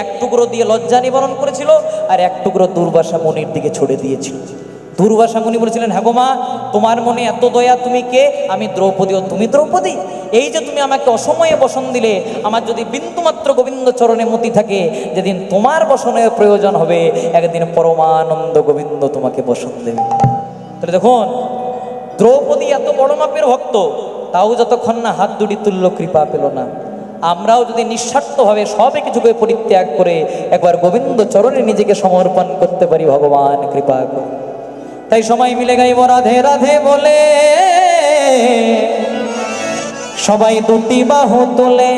1 টুকরো দিয়ে লজ্জা নিবারণ করেছিল, আর 1 টুকরো দুর্বাসা মুনির দিকে ছড়ে দিয়েছিল। দুর্বাসা মুনি বলেছিলেন, হ্যাঁ গো মা, তোমার মনে এত দয়া, তুমি কে? আমি দ্রৌপদী। ও তুমি দ্রৌপদী? এই যে তুমি আমাকে অসময়ে বসন দিলে, আমার যদি বিন্দুমাত্র গোবিন্দ চরণে মতি থাকে, যেদিন তোমার বসনের প্রয়োজন হবে একদিন পরমানন্দ গোবিন্দ তোমাকে বসন দেবে। তাহলে দেখুন দ্রৌপদী এত বড় মাপের ভক্ত, তাও যতক্ষণ না হাত দুটি তুল্য কৃপা পেল না। আমরাও যদি নিঃস্বার্থভাবে সবে কিছুকে পরিত্যাগ করে একবার গোবিন্দ চরণে নিজেকে সমর্পণ করতে পারি, ভগবান কৃপা করে। তাই সময় মিলে গাইব রাধে রাধে বলে, সবাই দুটি বাহু তুলে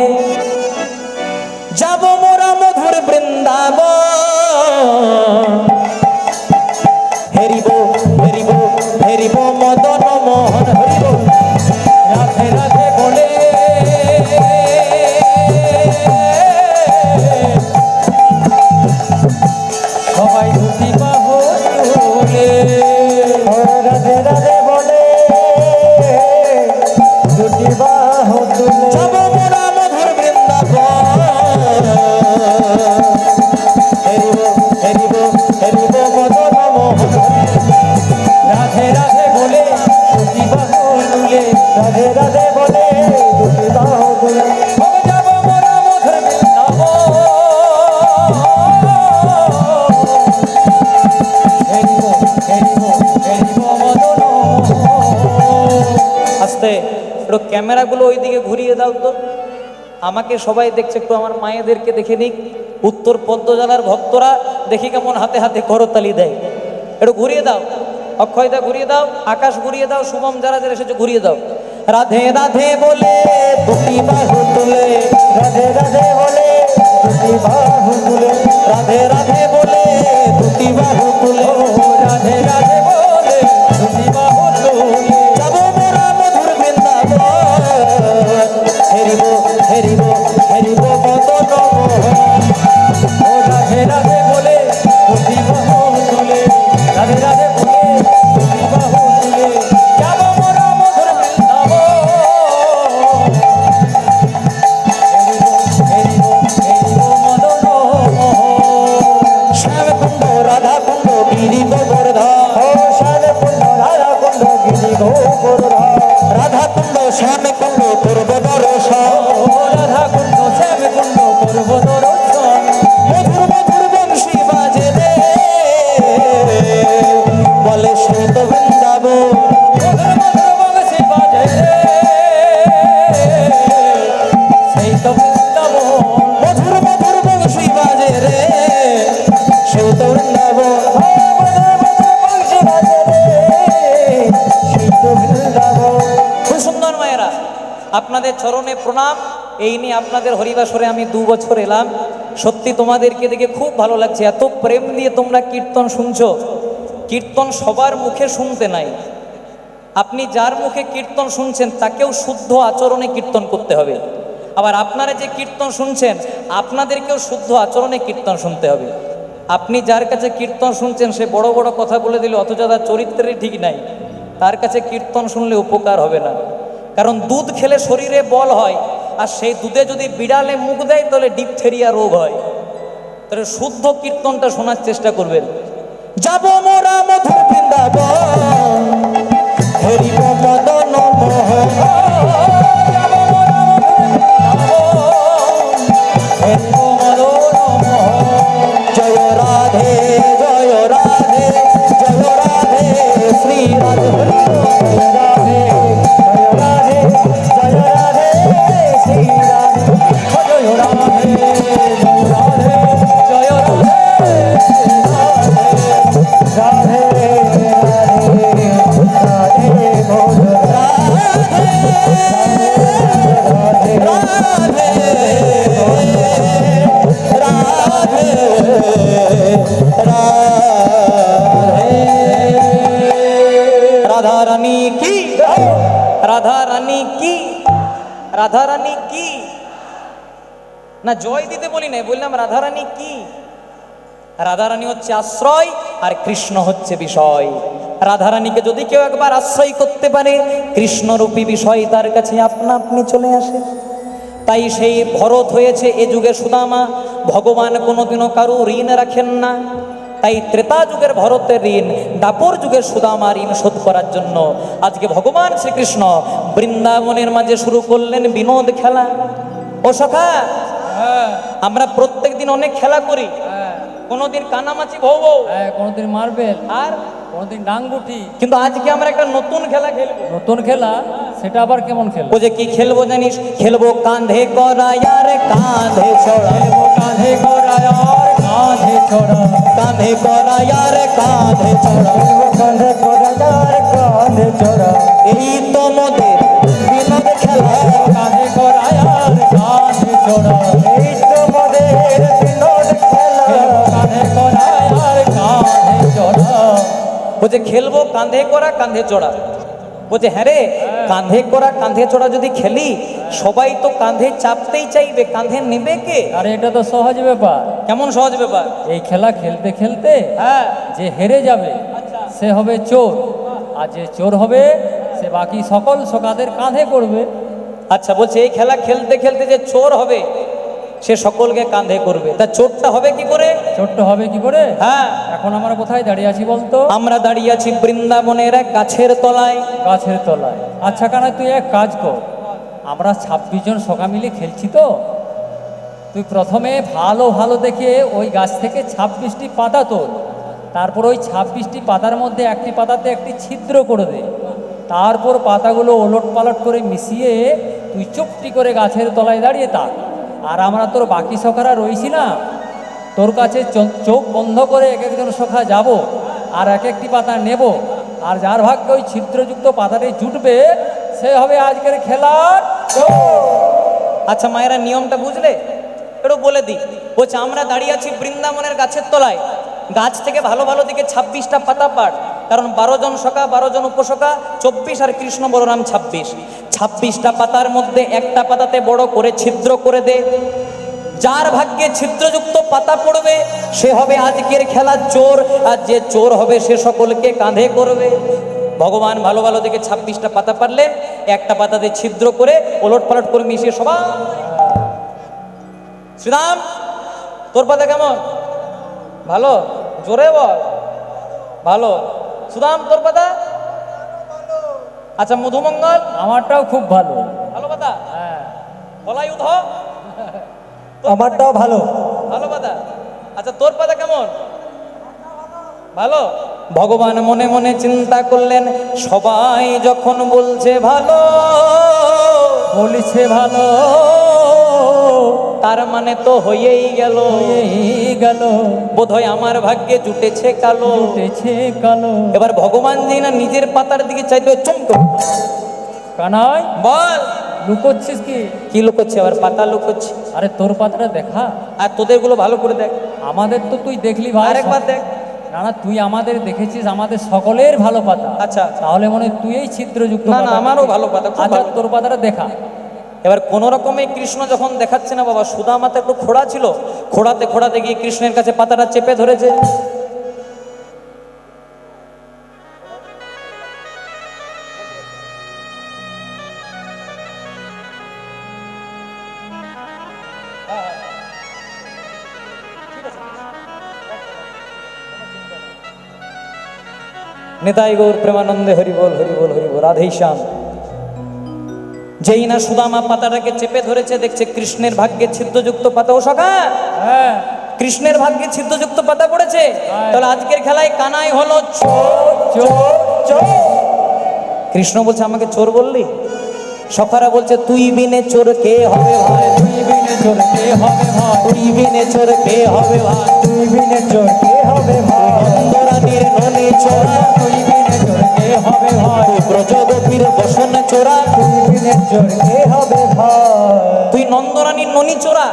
যাব মোরা মধুর বৃন্দাবন। হেরিব হেরিব হেরিব মদন মোহন, হরিব রাধে রাধে বলে, সবাই দুটি বাহু তুলে রাধে রাধে বলে, দুটি বাহু তুলে যাব মোরা মধুর বৃন্দাবন। হেরিব হেরিব হেরিব মদন মোহন, রাধে রাধে বলে দুটি বাহু তুলে, রাধে রাধে বলে, দুটি বাহু তুলে যাব মোরা মধুর বৃন্দাবন। হেরিব হেরিব হেরিব মদন মোহন। আস্তে একটু ক্যামেরাগুলো ওইদিকে ঘুরিয়ে দাও তো, আমাকে সবাই দেখছে, একটু আমার মায়েদেরকে দেখে নিক। উত্তর পদ্মজালার ভক্তরা দেখি কেমন হাতে হাতে করতালি দেয়, একটু ঘুরিয়ে দাও। অক্ষয়দা ঘুরিয়ে দাও, আকাশ ঘুরিয়ে দাও, শুভম যারা যারা এসেছে ঘুরিয়ে দাও। রাধে রাধে বলে দুটি বাহু তুলে, রাধে রাধে বলে, দুটি বাহু তুলে রাধে রাধে বলে দুটি বাহু তুলে, রাধে রাধে বলে দুটি বাহু তুলে যাব মোরা মধুর বৃন্দাবন। হেরিব হেরিব হেরিব মদন মোহন, ও রাধে রাধে বলে দুটি বাহু তুলে, রাধে রাধে বলে দুটি বাহু তুলে যাব মোরা মধুর বৃন্দাবন। হেরিব হেরিব মদন মোহন, শ্যাম কুণ্ড রাধা কুণ্ড গিরি গোবর্ধন, ও শ্যাম কুণ্ড রাধা কুণ্ড গিরি গোবর্ধন, রাধা কুণ্ড শ্যাম কুণ্ড করব দর্শন, রাধা কুণ্ড শ্যাম কুণ্ড করব দর্শন। মধুর মধুর বংশী বাজে রে, বলে সেই তো বৃন্দাবন। মধুর মধুর বংশী বাজে রে, সেই তো বৃন্দাবন। মধুর মধুর বংশী বাজে রে, সেই তো বৃন্দাবন। মধুর মধুর বংশী বাজে রে, সেই তো বৃন্দাবন। খুব সুন্দর মায়েরা, আপনাদের চরণে প্রণাম। এই নিয়ে আপনাদের হরিবাসরে আমি 2 বছর এলাম। সত্যি তোমাদেরকে দেখে খুব ভালো লাগছে, এত প্রেম দিয়ে তোমরা কীর্তন শুনছো। কীর্তন সবার মুখে শুনতে নাই, আপনি যার মুখে কীর্তন শুনছেন তাকেও শুদ্ধ আচরণে কীর্তন করতে হবে। আবার আপনারা যে কীর্তন শুনছেন আপনাদেরকেও শুদ্ধ আচরণে কীর্তন শুনতে হবে। আপনি যার কাছে কীর্তন শুনছেন সে বড় বড় কথা বলে দিল, অথচ তার চরিত্রেরই ঠিক নাই, তার কাছে কীর্তন শুনলে উপকার হবে না। কারণ দুধ খেলে শরীরে বল হয়, আর সেই দুধে যদি বিড়ালে মুখ দেয় তাহলে ডিপথেরিয়া রোগ হয়। তাহলে শুদ্ধ কীর্তনটা শোনার চেষ্টা করবেন। যাব মোরা মধুর বৃন্দাবন, হেরিব মদন মোহন, যাব মোরা মধুর বৃন্দাবন, হেরিব মদন মোহন। জয় রাধে জয় রাধে জয় রাধে শ্রী রাধে, জয় রাধে জয় রাধে জয় রাধে শ্রী রাধে, জয় রাধে জয় রাধে জয় রাধে রাধে রাধে রাধে বল, রাধে রাধে রাধে রাধে রাধে। রাধা রানী কি, রাধা রানী কি, রাধা রানী কি না, জয় দিতে বলি নাই, বললাম রাধা রানী কি। রাধা রানী হচ্ছে আশ্রয় আর কৃষ্ণ হচ্ছে বিষয়। রাধা রানীকে যদি কেউ একবার আশ্রয় করতে পারে, কৃষ্ণরূপী বিষয় তার কাছে আপনা আপনি চলে আসে। তাই সেই ভরত হয়েছে এ যুগে সুদামা। ভগবান কোনোদিনও কারো ঋণ রাখেন না। তাই ত্রেতা যুগের ভরতের ঋণ, দাপর যুগের সুদামা ঋণ শোধ করার জন্য আজকে ভগবান শ্রীকৃষ্ণ বৃন্দাবনের মাঝে শুরু করলেন বিনোদ খেলা। ও সখা, আমরা প্রত্যেক দিন অনেক খেলা করি, কোনোদিন কানামাছি ভৌ ভৌ, কোনোদিন মার্বেল, আর কোনোদিন ডাংগুটি। কিন্তু আজকে আমরা একটা নতুন খেলা খেলবো। নতুন খেলা সেটা আবার কেমন খেল? ও যে কি খেলবো জানিস, খেলবো কাঁধে করা আর কাঁধে ছড়া, খেলবো কাঁধে করা আর কাঁধে চড়া, কাঁধে করা আর কাঁধে ছড়া, কাঁধে করা আর কাঁধে চড়া, এই তো মোদের বিনোদ খেলা, কাঁধে করা আর কাঁধে চড়া, এই তো মোদের বিনোদ খেলা। খেলবো কাঁধে করা আর কাঁধে চড়া। বলছে খেলবো কাঁধে করা কাঁধে চড়া। বলছে হ্যাঁ রে, কাঁধে করা কাঁধে চড়া যদি খেলি সবাই তো কাঁধে চাপতেই চাইবে, কাঁধে নেবে কে? আরে এটা তো সহজ ব্যাপার। কেমন সহজ ব্যাপার? এই খেলা খেলতে খেলতে হ্যাঁ, যে হেরে যাবে সে হবে চোর, আর যে চোর হবে সে বাকি সকল শোকাদের কাঁধে করবে। আচ্ছা বলছে এই খেলা খেলতে খেলতে যে চোর হবে সে সকলকে কাঁধে করবে, তা চোরটা হবে কি করে? ছোট্ট হবে কি করে? হ্যাঁ, এখন আমরা কোথায় দাঁড়িয়ে আছি বলতো? আমরা দাঁড়িয়ে আছি বৃন্দাবনের এক গাছের তলায়। গাছের তলায়। আচ্ছা কানা তুই এক কাজ কর, আমরা 26 জন সখা মিলে খেলছি তো, তুই প্রথমে ভালো ভালো দেখে ওই গাছ থেকে 26টি পাতা তোল, তারপর ওই 26টি পাতার মধ্যে একটি পাতাতে একটি ছিদ্র করে দে, তারপর পাতাগুলো ওলট পালট করে মিশিয়ে তুই চুপটি করে গাছের তলায় দাঁড়িয়ে থাক, আর আমরা তোর বাকি সখারা রইছি না, তোর কাছে চোখ বন্ধ করে এক একজন সখা যাব আর এক একটি পাতা নেব, আর যার ভাগ্যে ওই ছিদ্রযুক্ত পাতাটি জুটবে সে হবে আজকের খেলার চোর। আচ্ছা মায়েরা নিয়মটা বুঝলে? একটু বলে দিই। বলছে আমরা দাঁড়িয়ে আছি বৃন্দাবনের গাছের তলায়, গাছ থেকে ভালো ভালো দিকে 26টা পাতা পাড়, কারণ 12 জন সখা 12 জন উপসখা 24 আর কৃষ্ণ বলরাম 26টা পাতার মধ্যে একটা পাতাতে বড় করে ছিদ্র করে দে, যার ভাগ্যে ছিদ্রযুক্ত পাতা পড়বে সে হবে আজকের খেলার চোর, আর যে চোর হবে সে সকলকে কাঁধে করবে। ভগবান ভালো ভালো দিকে 26টা পাতা পারলেন, একটা পাতাতে ছিদ্র করে ওলট পালট করে মিশিয়ে সবাই। শ্রীরাম তোর পাতা কেমন? ভালো, জোরে বল। ভালো। সুদাম তোর পাতা? আচ্ছা মধুমঙ্গল? আমারটাও খুব ভালো। ভালো পাতা। হ্যাঁ, বলায়ুধ? আমারটাও ভালো। ভালো পাতা। আচ্ছা তোর পাতা কেমন? ভালো। ভগবান মনে মনে চিন্তা করলেন, সবাই যখন বলছে ভালো, বলিছে ভালো, তার মানে তো হয়েই গেল, হয়েই গেল, বোধহয় আমার ভাগ্যে জুটেছে কালো। উঠেছে কালো। এবার ভগবান যে না নিজের পাতার দিকে চাইতে চমক। কানাই বল লুকোচ্ছিস কি? কি লুকোচ্ছে? আবার পাতা লুকোচ্ছে। আরে তোর পাতাটা দেখা, আর তোদের গুলো ভালো করে দেখ, আমাদের তো তুই দেখলি ভাই। আরেকবার দেখ। না না, তুই আমাদের দেখেছিস, আমাদের সকলের ভালো পাতা। আচ্ছা তাহলে মনে হয় তুই এই ছিদ্রযুক্ত না, না, পাতা আমারও ভালো পাতা, খুব আচ্ছা ভালো। তোর পাতাটা দেখা। এবার কোন রকমে কৃষ্ণ যখন দেখাচ্ছে না বাবা, সুদামাতে একটু খোড়া ছিল, খোড়াতে খোড়াতে গিয়ে কৃষ্ণের কাছে পাতাটা চেপে ধরেছে। নিতাই গৌর প্রেমানন্দে হরি বল হরি বল হরি বল, রাধেই শ্যাম। যেই না সুদামা পাতাটাকে চেপে ধরেছে, দেখছে কৃষ্ণের ভাগ্যে ছিদ্রযুক্ত পাতা। ও সখা, হ্যাঁ, কৃষ্ণের ভাগ্যে ছিদ্রযুক্ত পাতা পড়েছে, হ্যাঁ। তাহলে আজকের খেলায় কানাই হলো চোর। চোর চোর। কৃষ্ণ বলছে আমাকে চোর বললি? সখারা বলছে তুই বিনে চোর কে হবে ভাই, তুই বিনে চোর কে হবে ভাই, তুই বিনে চোর কে হবে ভাই, তুই বিনে চোর কে হবে ভাই, নন্দরানীর ননি চোরা, তুই বিনে চোর কে হবে ভাই, তুই ব্রজগোপীর বসন চোরা, তুই বিনে চোর কে হবে ভাই, তুই নন্দরানীর ননি চোরা,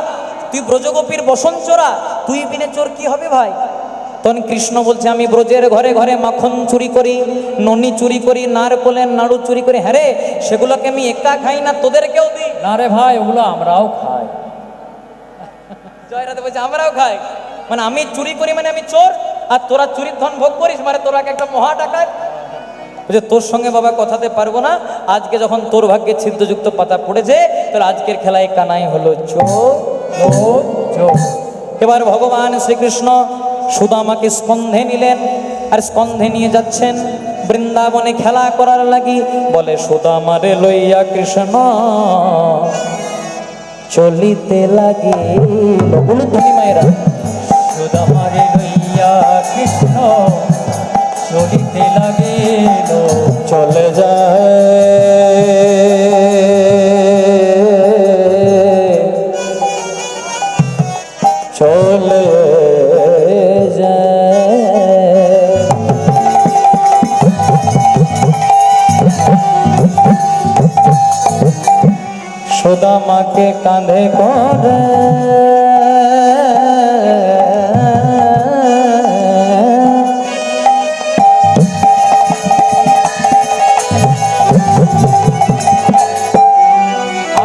তুই ব্রজগোপীর বসন চোরা, তুই বিনে চোর কি হবে ভাই? তখন কৃষ্ণ বলছে আমি ব্রজের ঘরে ঘরে মাখন চুরি করি, ননি চুরি করি, নারকলের নাড়ু চুরি করি। হ্যাঁ রে, সেগুলোকে আমি একা খাই না, তোদেরকেও দিই। না রে ভাই, ওগুলো আমরাও খাই। জয়রাধে বলছে আমরাও খাই, মানে আমি চুরি করি মানে আমি চোর, আর তোরা চুরির ধন ভোগ করিস মানে তোরা একটা মহা ডাকাত। বলছে তোর সঙ্গে বাবা কথাতে পারবো না, আজকে যখন তোর ভাগ্যে ছিদ্রযুক্ত পাতা পড়েছে তাহলে আজকের খেলায় কানাই হলো চোর। চোর চোর। এবার ভগবান শ্রীকৃষ্ণ সুদামাকে স্কন্ধে নিলেন, আর স্কন্ধে নিয়ে যাচ্ছেন বৃন্দাবনে খেলা করার লাগি। বলে সুদামারে লইয়া কৃষ্ণ চলিতে লাগিল। বলুন ধনী মায়েরা, সুদামারে লইয়া কৃষ্ণ চলিতে লাগিল। চলে যায় সুদামাকে কাঁধে করে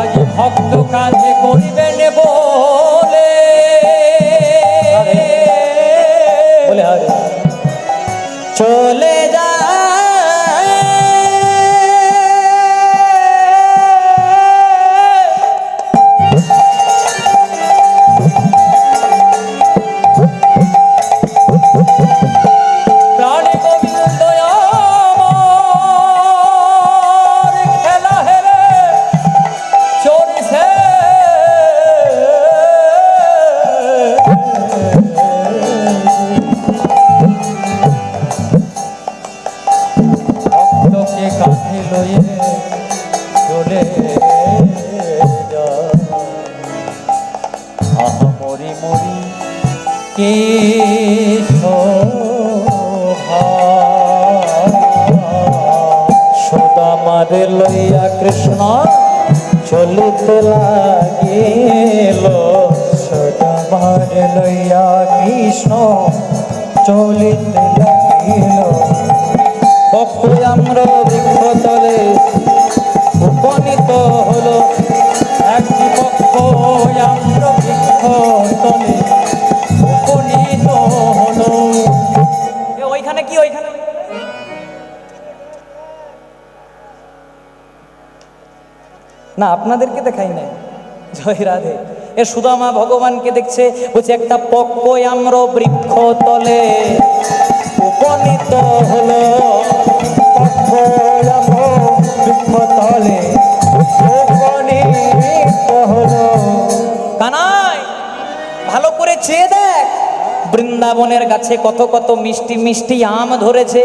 আজ ভক্ত কাঁধে করিবেন বলে বলে হরে চলে প্রাণী গোবিন্দ আমার খেলা হেরে চড়িছে ভক্তকে কাঁধে লয়ে চলে যায়। আহা মরি মরি কে শোভা। সুদামারে লইয়া কৃষ্ণ চলিতে লাগিল সুদামারে লইয়া কৃষ্ণ চলিতে লাগিল পক্ষাম্র বৃক্ষতলে উপনীত হলো একটি পক্ষ আম্র বৃক্ষ তলে উপনীত হলো। ওইখানে কি ওইখানে না আপনাদেরকে দেখাই নাই। জয় রাধে। এ সুদামা ভগবানকে দেখছে, বলছে একটা পক্ক আম্র বৃক্ষ তলে উপনীত হলো বৃক্ষতলে উপনীত হলো। কানাই ভালো করে চেয়ে দেখ, বৃন্দাবনের গাছে কত কত মিষ্টি মিষ্টি আম ধরেছে।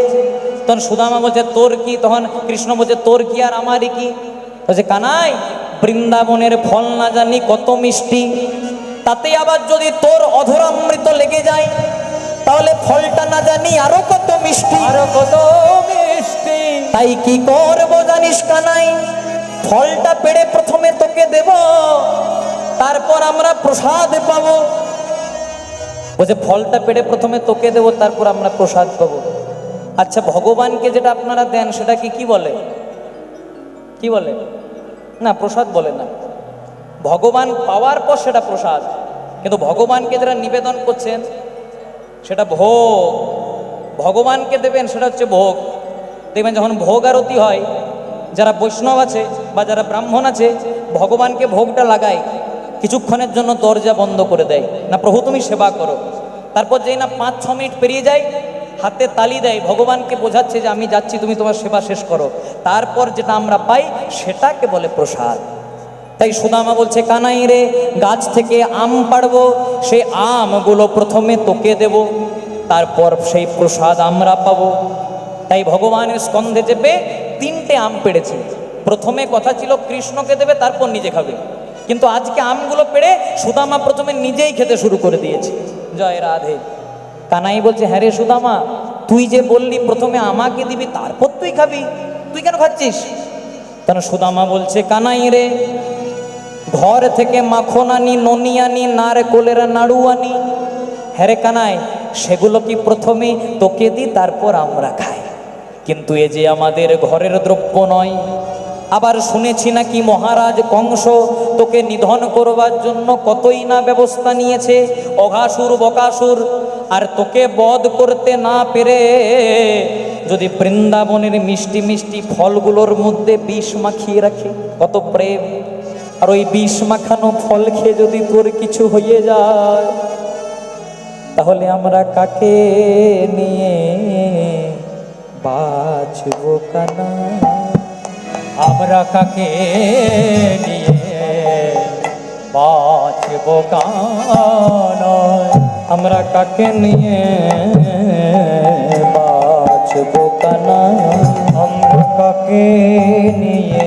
তখন সুদামা বলছে তোর কি, তখন কৃষ্ণ বলছে তোর কি আর আমারই কি। বলছে কানাই বৃন্দাবনের ফল না জানি কত মিষ্টি, তাতে আবার যদি তোর অধরামৃত লেগে যায় তাহলে ফলটা না জানি আরো কত মিষ্টি। আরো কত মিষ্টি। তাই কি করবো জানিস কানাই, ফলটা পেড়ে প্রথমে তোকে দেব, তারপর আমরা প্রসাদ পাবো। বলছে ফলটা পেড়ে প্রথমে তোকে দেব, তারপর আমরা প্রসাদ পাবো। আচ্ছা ভগবানকে যেটা আপনারা দেন সেটা কি বলে, কি বলে? না প্রসাদ বলে না। ভগবান পাওয়ার পর সেটা প্রসাদ, কিন্তু ভগবানকে যারা নিবেদন করছেন সেটা ভোগ। ভগবানকে দেবেন সেটা হচ্ছে ভোগ। দেখবেন যখন ভোগ আরতি হয়, যারা বৈষ্ণব আছে বা যারা ব্রাহ্মণ আছে ভগবানকে ভোগটা লাগায়, কিছুক্ষণের জন্য দরজা বন্ধ করে দেয়, না প্রভু তুমি সেবা করো। তারপর যেই না 5-6 মিনিট পেরিয়ে যায় হাতে তালি দেয়, ভগবানকে বোঝাচ্ছে যে আমি যাচ্ছি, তুমি তোমার সেবা শেষ করো। তারপর যেটা আমরা পাই সেটাকে বলে প্রসাদ। তাই সুদামা বলছে কানাই রে, গাছ থেকে আম পাড়বো, সেই আমগুলো প্রথমে তোকে দেব, তারপর সেই প্রসাদ আমরা পাবো। তাই ভগবানের স্কন্ধে চেপে 3টে আম পেড়েছে। প্রথমে কথা ছিল কৃষ্ণকে দেবে, তারপর নিজে খাবে, কিন্তু আজকে আমগুলো পেড়ে সুদামা প্রথমে নিজেই খেতে শুরু করে দিয়েছে। জয় রাধে। কানাই বলছে হ্যাঁ রে সুদামা, তুই যে বললি প্রথমে আমাকে দিবি তারপর তুই খাবি, তুই কেন খাচ্ছিস? তখন সুদামা বলছে কানাই রে, ঘর থেকে মাখন আনি, ননি আনি, নারকোলের নাড়ু আনি। হ্যাঁ রে কানাই, সেগুলো কি প্রথমে তোকে দিই তারপর আমরা খাই, কিন্তু এ যে আমাদের ঘরের দ্রব্য নয়। আবার শুনেছি নাকি মহারাজ কংস তোকে নিধন করবার জন্য কতই না ব্যবস্থা নিয়েছে, অঘাসুর বকাসুর। আর তোকে বধ করতে না পেরে যদি বৃন্দাবনের মিষ্টি মিষ্টি ফলগুলোর মধ্যে বিষ মাখিয়ে রাখে, কত প্রেম। আর ওই বিষ মাখানো ফল খেয়ে যদি তোর কিছু হয়ে যায়, তাহলে আমরা কাকে নিয়ে বাঁচবো কানা? আমরা কাকে নিয়ে বাঁচবো কানাই? আমরা কাকে নিয়ে বাঁচবো কানা? আমরা কাকে নিয়ে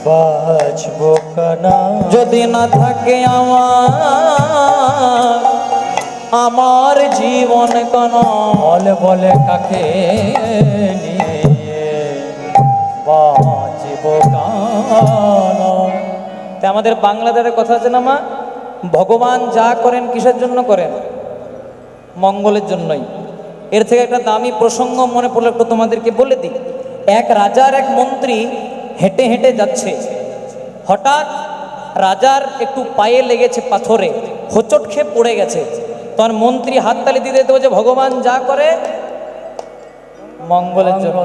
বাঁচবো কানা? যদি না থাকে আমার জীবন কানা। বলে বলে কাকে নিয়ে বাজিব গান। তাই আমাদের বাংলাদেশের কথা আছে না মা, ভগবান যা করেন কিসের জন্য করেন? মঙ্গলের জন্যই। এর থেকে একটা দামি প্রসঙ্গ মনে পড়লো, একটু তোমাদেরকে বলে দিই। এক রাজার এক মন্ত্রী হেঁটে হেঁটে যাচ্ছে, হঠাৎ রাজার একটু পায়ে লেগেছে পাথরে, হোঁচট খেয়ে পড়ে গেছে। তখন মন্ত্রী হাততালি দিতে দিতে বলছে, ভগবান যা করে মঙ্গলের জন্য।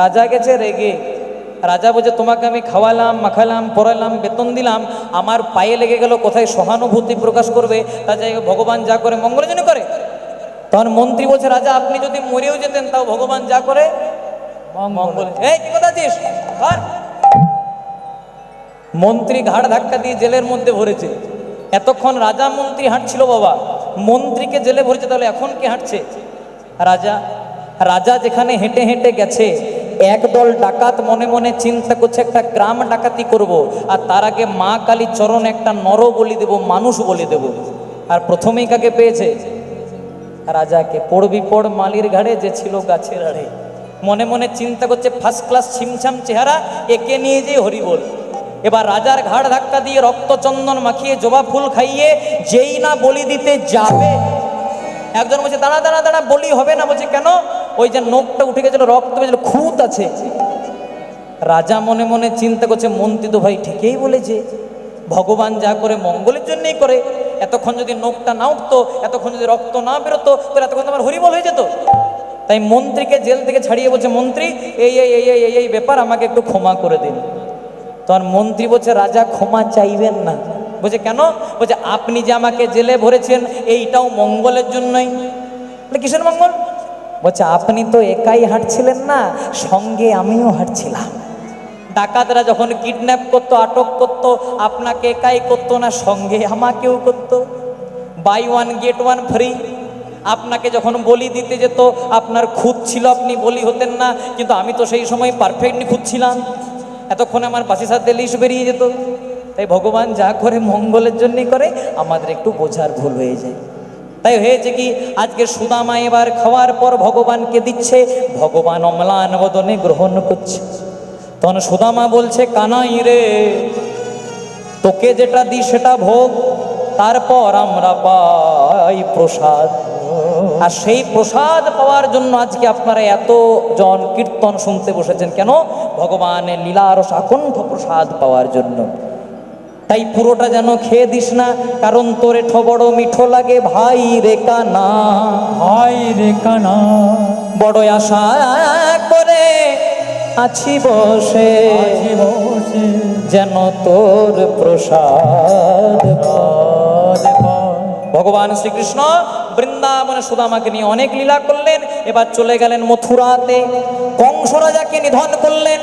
রাজা গেছে রেগে। রাজা বলছে, তোমাকে আমি খাওয়ালাম, মাখালাম, পড়ালাম, বেতন দিলাম, আমার পায়ে লেগে গেল, কোথায় সহানুভূতি প্রকাশ করবে? তার জায়গায় ভগবান যা করে মঙ্গলের জন্য করে। তখন মন্ত্রী বলছে, রাজা আপনি যদি মরেও যেতেন তাও ভগবান যা করে মঙ্গল। এই কি কথা আছিস? মন্ত্রী ঘাড় ধাক্কা দিয়ে জেলের মধ্যে ভরেছে। এতক্ষণ রাজা মন্ত্রী হাঁটছিল বাবা, মন্ত্রীকে জেলে ভরেছে, তাহলে এখন কে হাঁটছে? রাজা। রাজা যেখানে হেঁটে হেঁটে গেছে, একদল ডাকাত মনে মনে চিন্তা করছে একটা গ্রাম ডাকাতি করব, আর তার আগে মা কালী চরণ একটা নর বলি দেব, মানুষ বলি দেব। আর প্রথমেই কাকে পেয়েছে? রাজাকে। পড়বি পড় মালির ঘাড়ে, যে ছিল গাছের আড়ে। মনে মনে চিন্তা করছে ফার্স্ট ক্লাস ছিমছাম চেহারা, একে নিয়ে যে হরি বল। এবার রাজার ঘাড় ধাক্কা দিয়ে রক্তচন্দন মাখিয়ে জবা ফুল খাইয়ে যেই না বলি দিতে যাবে, একজন বলছে দাঁড়া দাঁড়া দাঁড়া, বলি হবে না। বলছে কেন? ওই যে নোকটা উঠে গেছিল, রক্ত বেজল, খুঁত আছে। রাজা মনে মনে চিন্তা করছে, মন্ত্রী তো ভাই ঠিকই বলেছে, ভগবান যা করে মঙ্গলের জন্যই করে। এতক্ষণ যদি নোকটা না উঠতো, এতক্ষণ যদি রক্ত না বেরোতো, তাহলে এতক্ষণ তোমার হরিবল হয়ে যেত। তাই মন্ত্রীকে জেল থেকে ছাড়িয়ে বলছে, মন্ত্রী এই এই এই এই এই ব্যাপার, আমাকে একটু ক্ষমা করে দিন। তখন মন্ত্রী বলছে, রাজা ক্ষমা চাইবেন না। বলছে কেন? বলছে আপনি যে আমাকে জেলে ভরেছেন এইটাও মঙ্গলের জন্যই। কিসের মঙ্গল? বলছে আপনি তো একাই হাঁটছিলেন না, সঙ্গে আমিও হাঁটছিলাম। ডাকাতরা যখন কিডন্যাপ করতো, আটক করতো, আপনাকে একাই করতো না, সঙ্গে আমাকেও করতো। Buy one get one free. আপনাকে যখন বলি দিতে যেত, আপনার খুঁত ছিল, আপনি বলি হতেন না, কিন্তু আমি তো সেই সময় পারফেক্টলি খুঁজছিলাম, এতক্ষণে আমার বাসি সাথে লিস্ট বেরিয়ে যেত। তাই ভগবান যা করে মঙ্গলের জন্যই করে, আমাদের একটু বোঝার ভুল হয়ে যায়। তাই হয়েছে কি, আজকে সুদামা এবার খাওয়ার পর ভগবানকে দিচ্ছে, ভগবান অম্লান বদনে গ্রহণ করছে। তখন সুদামা বলছে, কানাই রে, তোকে যেটা দিই সেটা ভোগ, তারপর আমরা পাই প্রসাদ। আর সেই প্রসাদ পাওয়ার জন্য আজকে আপনারা এত জন কীর্তন শুনতে বসেছেন কেন? ভগবানের লীলারস আকণ্ঠ প্রসাদ পাওয়ার জন্য। তাই পুরোটা যেন খেয়ে দিস না, কারণ তোর এঠো বড় মিঠো লাগে ভাই রে কানা। ভাই রে কানা, বড় আশা করে আছি বসে, আজি বসে যেন তোর প্রসাদ পাই। ভগবান শ্রীকৃষ্ণ বৃন্দাবনে সুদামাকে নিয়ে অনেক লীলা করলেন। এবার চলে গেলেন মথুরাতে, কংস রাজাকে নিধন করলেন,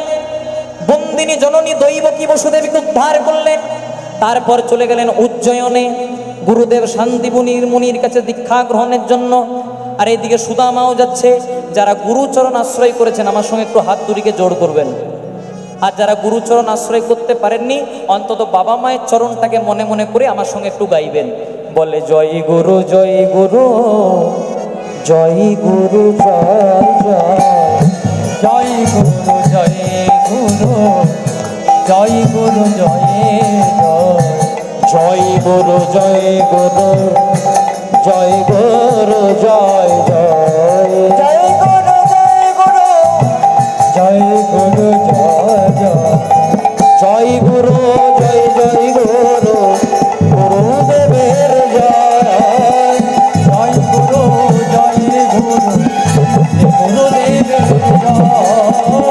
বন্দিনী জননী দৈবকী বসুদেবীকে উদ্ধার করলেন। তারপর চলে গেলেন উজ্জয়নে গুরুদেব শান্তিমুনির কাছে দীক্ষা গ্রহণের জন্য। আর এইদিকে সুদামাও যাচ্ছে। যারা গুরুচরণ আশ্রয় করেছেন আমার সঙ্গে একটু হাত দুটিকে জোড় করবেন। আর যারা গুরুচরণ আশ্রয় করতে পারেননি, অন্তত বাবা মায়ের চরণটাকে মনে মনে করে আমার সঙ্গে একটু গাইবেন। বলে জয় গুরু জয় গুরু, জয় গুরু জয় জয়, জয় গুরু জয় গুরু, জয় গুরু জয় জয়, জয় গুরু জয় গুরু, জয় গুরু জয় জয়, জয় গুরু জয় গুরু, জয় গুরু জয় জয়, জয় গুরু জয় জয় গুরু, গুরুদেবের জয়, জয় গুরু জয় গুরু, গুরুদেবের জয়, জয়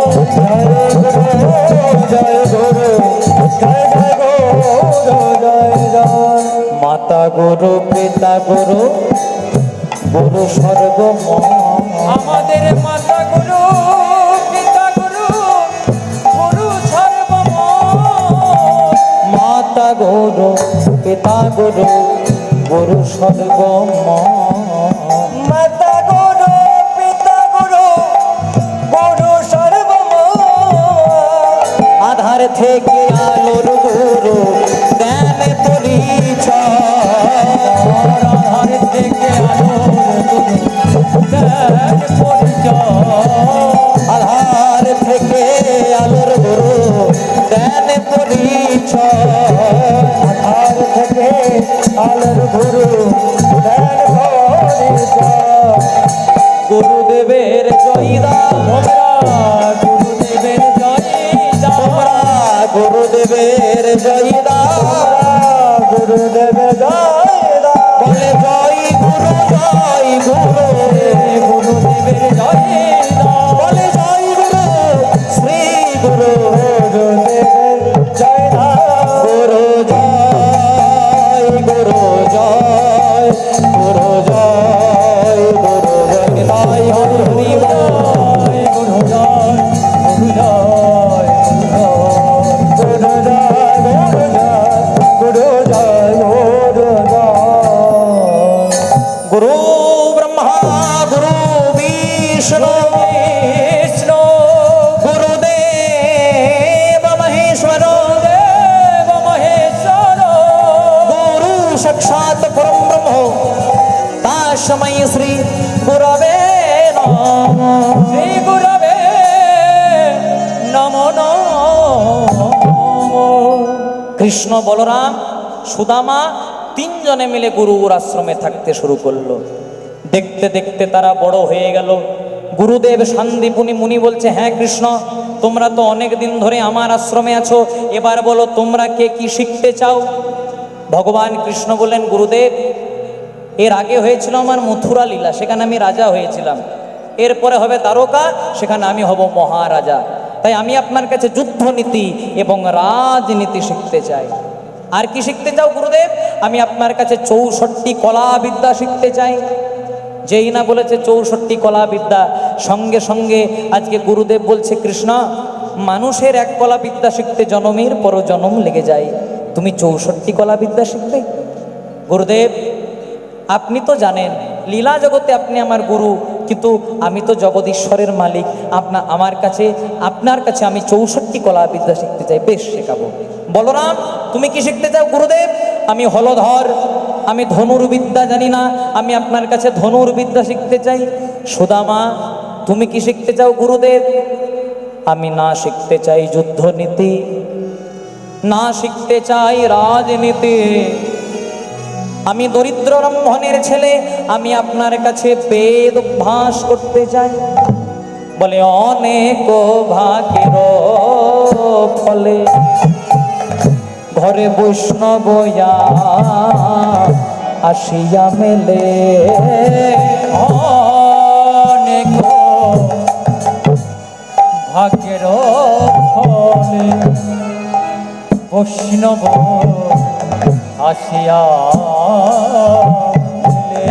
গুরু জয় গুরু, জয় জয় গুরু জয় জয়। মাতা গুরু পিতা গুরু, গুরু স্বর্গম। আমাদের মাতা গুরু, পিতা গুরু, গুরু সর্বময়। মাতা গুরু পিতা গুরু, গুরু স্বর্গম। মাতা গুরু পিতা গুরু, গুরু সর্বময়। আধার থেকে আলোর গুরু, জ্ঞান পরিচয়। আধার থেকে আলোর গুরু, জ্ঞান পরিচয়। আধার থেকে গুরুদেবের জয় দাও, গুরুদেবের জয় দাও, বলে জয় গুরু জয় গুরু, গুরুদেবের জয় দাও, বলে জয় গুরু শ্রী গুরু, গুরুদেবের জয় দাও, গুরু জয় গুরু জয় গুরু জয় গুরু জয় তাই হরি বল। গুরু জয়, গুরু জয়, গুরু জয়। গুরু জয়, গুরু জয়, গুরু জয়। গুরু ব্রহ্মা গুরু বিষ্ণু কৃষ্ণ গুরুদেব মহেশ্বর, দেব মহেশ্বর, গুরু সাক্ষাৎ পরম ব্রহ্ম তাস্मै শ্রী গুরবে নমঃ। শ্রী গুরবে নমো নমঃ। কৃষ্ণ বলরাম সুদামা তিনজনে মিলে গুরুর আশ্রমে থাকতে শুরু করলো। দেখতে দেখতে তারা বড় হয়ে গেল। গুরুদেব শান্তিপুনি মুনি বলছে, হ্যাঁ কৃষ্ণ, তোমরা তো অনেক দিন ধরে আমার আশ্রমে আছো, এবার বলো তোমরা কে কি শিখতে চাও। ভগবান কৃষ্ণ বললেন, গুরুদেব, এর আগে হয়েছিল আমার মথুরা লীলা, সেখানে আমি রাজা হয়েছিলাম। এরপরে হবে দ্বারকা, সেখানে আমি হব মহারাজা। তাই আমি আপনার কাছে যুদ্ধনীতি এবং রাজনীতি শিখতে চাই। আর কি শিখতে চাও গুরুদেব? আমি আপনার কাছে 64 কলা বিদ্যা শিখতে চাই। যেই না বলেছে 64 কলা বিদ্যা, সঙ্গে সঙ্গে আজকে গুরুদেব বলছে, কৃষ্ণ, মানুষের এক কলা বিদ্যা শিখতে জনমের পর জনম লেগে যায়, তুমি 64 কলা বিদ্যা শিখবে? গুরুদেব, আপনি তো জানেন লীলা জগতে আপনি আমার গুরু, কিন্তু আমি তো জগদীশ্বরের মালিক। আপনার কাছে আমি 64 কলা বিদ্যা শিখতে চাই। বেশ, শেখাবো। বলরাম, তুমি কি শিখতে চাও? গুরুদেব, আমি হলধর, আমি ধনুর্বিদ্যা জানি না, আমি আপনার কাছে ধনুর্বিদ্যা শিখতে চাই। সুদামা, তুমি কি শিখতে চাও? গুরুদেব, আমি না শিখতে চাই যুদ্ধনীতি, না শিখতে চাই রাজনীতি, আমি দরিদ্র ব্রাহ্মণের ছেলে, আমি আপনার কাছে বেদ অভ্যাস করতে চাই। বলে, অনেক ভাগের ফলে ঘরে বৈষ্ণব আসিয়া মেলে, অনেক ভাগ্যের ফলে বৈষ্ণব আসিয়া মিলে।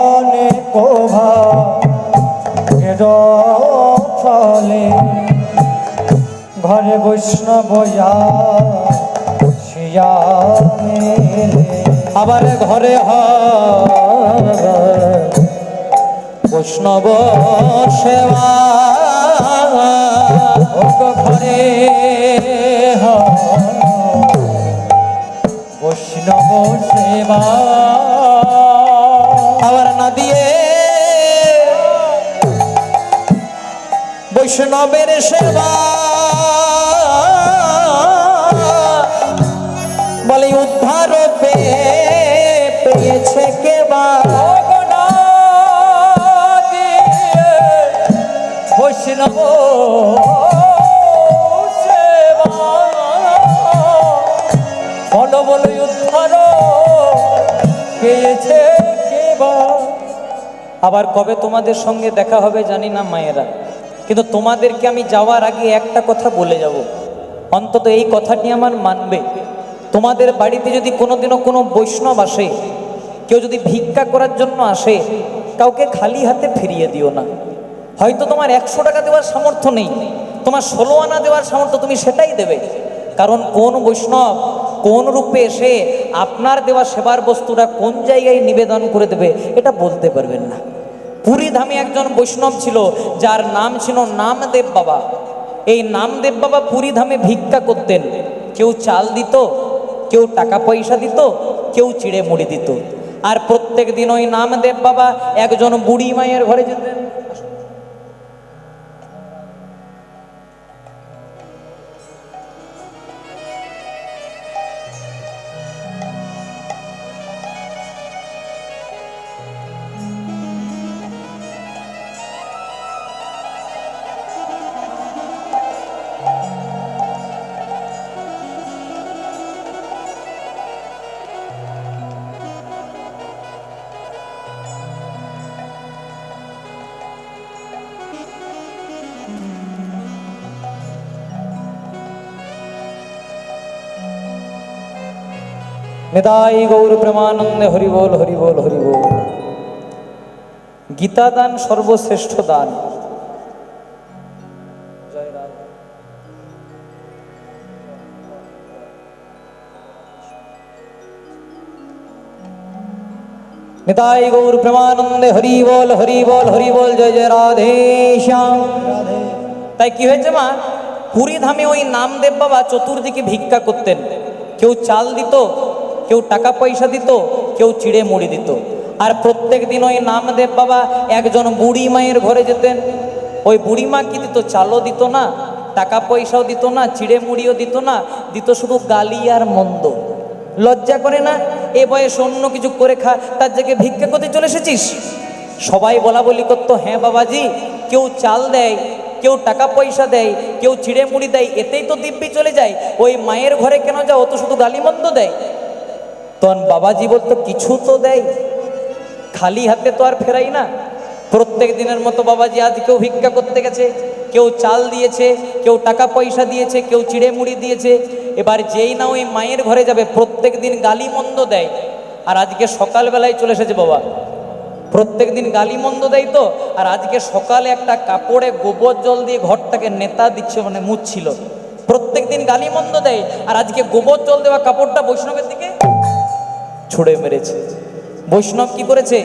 অনেক ভাগ্যের ফলে ঘরে বৈষ্ণব আসিয়া মেলে। আবার ঘরে বৈষ্ণব সেবা, ঘরে বৈষ্ণব সেবা, আবার না দিয়ে বৈষ্ণবের সেবা, বলে উদ্ধার পেয়েছে কেবা। বৈষ্ণব সেবা, বলো বলো উদ্ধার পেয়েছে কেবা। আবার কবে তোমাদের সঙ্গে দেখা হবে জানি না মায়েরা, কিন্তু তোমাদেরকে আমি যাওয়ার আগে একটা কথা বলে যাব, অন্তত এই কথাটি আমার মানবে। তোমাদের বাড়িতে যদি কোনোদিনও কোনো বৈষ্ণব আসে, কেউ যদি ভিক্ষা করার জন্য আসে, কাউকে খালি হাতে ফিরিয়ে দিও না। হয়তো তোমার 100 টাকা দেওয়ার সামর্থ্য নেই, তোমার 16 আনা দেওয়ার সামর্থ্য, তুমি সেটাই দেবে। কারণ কোন বৈষ্ণব কোন রূপে এসে আপনার দেওয়া সেবার বস্তুটা কোন জায়গায় নিবেদন করে দেবে, এটা বলতে পারবেন না। পুরী ধামে একজন বৈষ্ণব ছিল, যার নাম ছিল নামদেব বাবা। এই নামদেব বাবা পুরী ধামে ভিক্ষা করতেন। কেউ চাল দিত, কেউ টাকা পয়সা দিত, কেউ চিড়ে মুড়ি দিত। আর প্রত্যেক দিন ওই নামদেব বাবা একজন বুড়ি মায়ের ঘরে যেতেন। নিতাই গৌর প্রেমানন্দে হরি বল হরি বল হরি বল। গীতা দান সর্বশ্রেষ্ঠ দান। নিতাই গৌর প্রেমানন্দে হরি বল হরি বল হরি বল। জয় জয় রাধে শ্যাম। তাই কি হয়েছে মা, পুরী ধামে ওই নামদেব বাবা চতুর্দিকে ভিক্ষা করতেন। কেউ চাল দিত, কেউ টাকা পয়সা দিত, কেউ চিড়ে মুড়ি দিত। আর প্রত্যেক দিন ওই নামদেব বাবা একজন বুড়ি মায়ের ঘরে যেতেন। ওই বুড়ি মা কি দিত? চালও দিত না, টাকা পয়সাও দিত না, চিড়ে মুড়িও দিত না, দিত শুধু গালি আর মন্দ। লজ্জা করে না এ বয়সে অন্য কিছু করে খা, তার জায়গায় ভিক্ষা করতে চলে এসেছিস? সবাই বলা বলি করতো, হ্যাঁ বাবাজি, কেউ চাল দেয়, কেউ টাকা পয়সা দেয়, কেউ চিড়ে মুড়ি দেয়, এতেই তো দিব্যি চলে যায়। ওই মায়ের ঘরে কেন যাও? ও তো শুধু গালিমন্দ দেয়। তখন বাবাজি বলতো, কিছু তো দেয়, খালি হাতে তো আর ফেরাই না। প্রত্যেক দিনের মতো বাবাজি আজকেও ভিক্ষা করতে গেছে। কেউ চাল দিয়েছে, কেউ টাকা পয়সা দিয়েছে, কেউ চিড়ে মুড়ি দিয়েছে। এবার যেই না ওই মায়ের ঘরে যাবে, প্রত্যেক দিন গালি মন্দ দেয়। আর আজকে সকালবেলায় চলে এসেছে বাবা, প্রত্যেক দিন গালি মন্দ দেয় তো। আর আজকে সকালে একটা কাপড়ে গোবর জল দিয়ে ঘরটাকে নেতা দিচ্ছে, মানে মুছছিল। প্রত্যেক দিন গালি মন্দ দেয়, আর আজকে গোবর জল দেওয়া কাপড়টা বৈষ্ণবের দিকে ছুঁড়ে মেরেছে। বৈষ্ণব কি করেছে?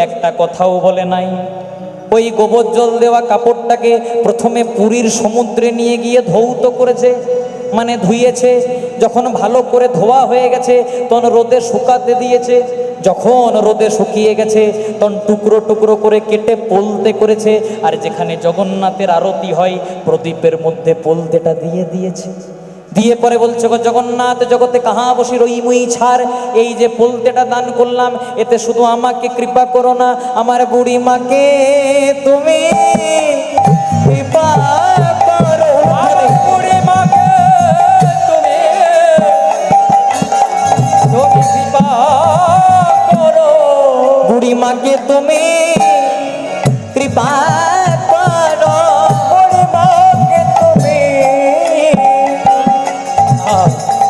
একটা কথাও বলে নাই। ওই গোবর জল দেওয়া কাপড়টাকে প্রথমে পুরীর সমুদ্রে নিয়ে গিয়ে ধৌত করেছে, মানে ধুইয়েছে। যখন ভালো করে ধোয়া হয়ে গেছে তখন রোদে শুকাতে দিয়েছে। যখন রোদে শুকিয়ে গেছে তখন টুকরো টুকরো করে কেটে পোলতে করেছে। আর যেখানে জগন্নাথের আরতি হয় প্রদীপের মধ্যে পোলতেটা দিয়ে দিয়েছে। দিয়ে পরে বলছে, গো জগন্নাথ জগতে কাহা বসি রই মুই ছাড়, এই যে পোলতেটা দান করলাম এতে শুধু আমাকে কৃপা করো না, আমার বুড়ি মাকে তুমি কৃপা করো। আমার বুড়ি মাকে তুমি তুমি কৃপা করো। বুড়ি মাকে তুমি কৃপা করো, বুড়ি মাকে তুমি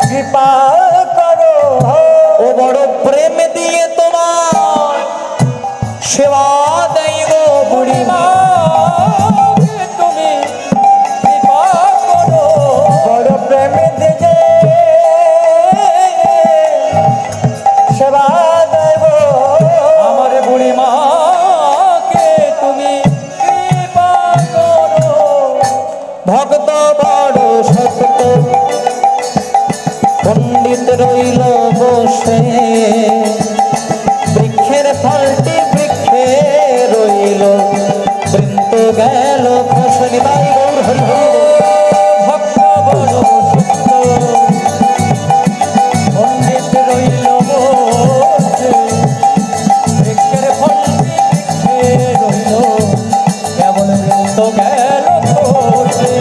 কৃপা করো। ও বড় প্রেম দিয়ে তোমার সেবা দেয় গো বুড়ি মা। মাকে তুমি কৃপা করো। বড় প্রেম দিয়ে সেবা দেব। আমার বুড়ি মাকে তুমি কৃপা করো। ভক্ত বড় সত্য পণ্ডিত রইল বসে, বৃক্ষের ফলটি বৃক্ষে রইল, বৃন্ত গেল খসনি। তাই গৌর হরি হরি বল। ভক্ত বড় সত্য পণ্ডিত রইল বসে, বৃক্ষের ফলটি বৃক্ষে রইল, কেবল বৃন্ত গেল খসে।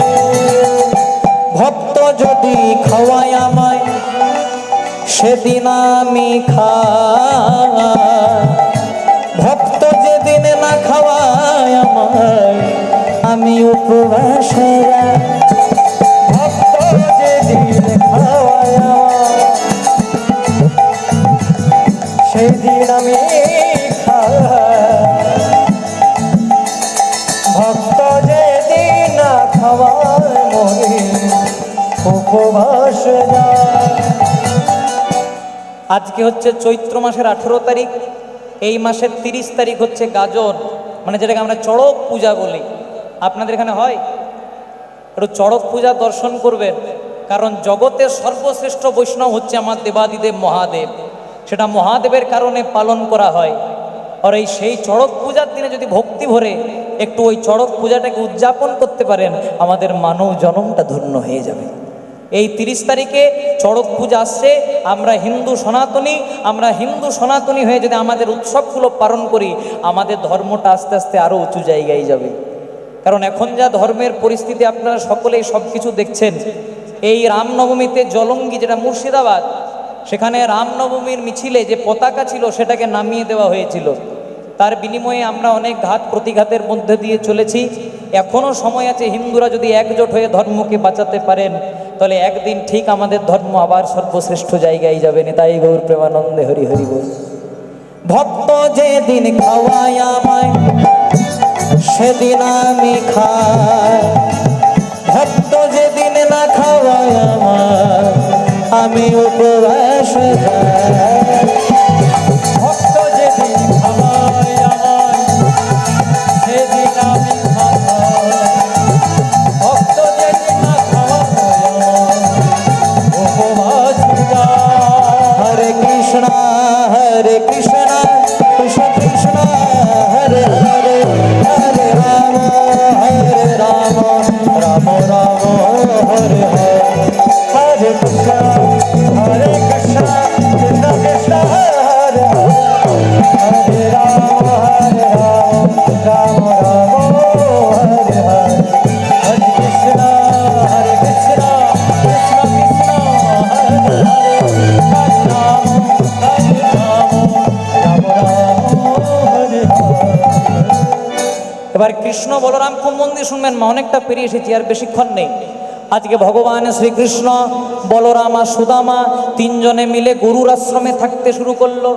ভক্ত যদি খাওয়ায় আমায় সেদিন আমি খাই, ভক্ত যেদিন না খাওয়ায় আমায় আমি উপবাসে যাই। ভক্ত যেদিন খাওয়ায় আমার, সেই দিন আমি খাই। ভক্ত যেদিন না খাওয়ায় মরে উপবাস যায়। আজকে হচ্ছে চৈত্র মাসের 18 তারিখ, এই মাসের 30 তারিখ হচ্ছে গাজন, মানে যেটাকে আমরা চড়ক পূজা বলি। আপনাদের এখানে হয়? একটু চড়ক পূজা দর্শন করবেন, কারণ জগতের সর্বশ্রেষ্ঠ বৈষ্ণব হচ্ছে আমার দেবাদিদেব মহাদেব। সেটা মহাদেবের কারণে পালন করা হয়। আর এই সেই চড়ক পূজার দিনে যদি ভক্তি ভরে একটু ওই চড়ক পূজাটাকে উদযাপন করতে পারেন, আমাদের মানব জনমটা ধন্য হয়ে যাবে। এই 30 তারিখে চড়ক পূজা আসছে। আমরা হিন্দু সনাতনী হয়ে যদি আমাদের উৎসবগুলো পালন করি, আমাদের ধর্মটা আস্তে আস্তে আরও উঁচু জায়গায় যাবে। কারণ এখন যা ধর্মের পরিস্থিতি আপনারা সকলেই সব কিছু দেখছেন। এই রামনবমীতে জলঙ্গি, যেটা মুর্শিদাবাদ, সেখানে রামনবমীর মিছিলে যে পতাকা ছিল সেটাকে নামিয়ে দেওয়া হয়েছিল। তার বিনিময়ে আমরা অনেক ঘাত প্রতিঘাতের মধ্যে দিয়ে চলেছি। এখনো সময় আছে। হিন্দুরা যদি একজোট হয়ে ধর্মকে বাঁচাতে পারেন, তাহলে একদিন ঠিক আমাদের ধর্ম আবার সর্বশ্রেষ্ঠ জায়গায় যাবে। তাই গৌর প্রেমানন্দে হরি হরি বল। ভক্ত যেদিন খাওয়ায় আমায় সেদিন আমি খাই, ভক্ত যেদিন না খাওয়ায় আমায় আমি উপবাস যাই। ভক্ত যেদিন খাওয়ায় আমায় সেদিন আমি খাই, ভক্ত যেদিন না খাওয়ায় আমায় উপবাস যাই। হরে কৃষ্ণ কৃষ্ণ কৃষ্ণ হরে হরে, হরে রাম রাম রাম হরে হরে। হরে কৃষ্ণ কৃষ্ণ কৃষ্ণ হরে হরে, হরে রাম রাম রাম হরে হরে। হরে কৃষ্ণ কৃষ্ণ কৃষ্ণ হরে হরে, হরে রাম রাম হরে হরে। এবার কৃষ্ণ বলরাম খুব মন দিয়ে শুনবেন মা, অনেকটা পেরিয়ে এসেছি, আর বেশিক্ষণ নেই। আজকে ভগবান শ্রীকৃষ্ণ, বলরাম আর সুদামা তিনজনে মিলে গরুর আশ্রমে থাকতে শুরু করলো।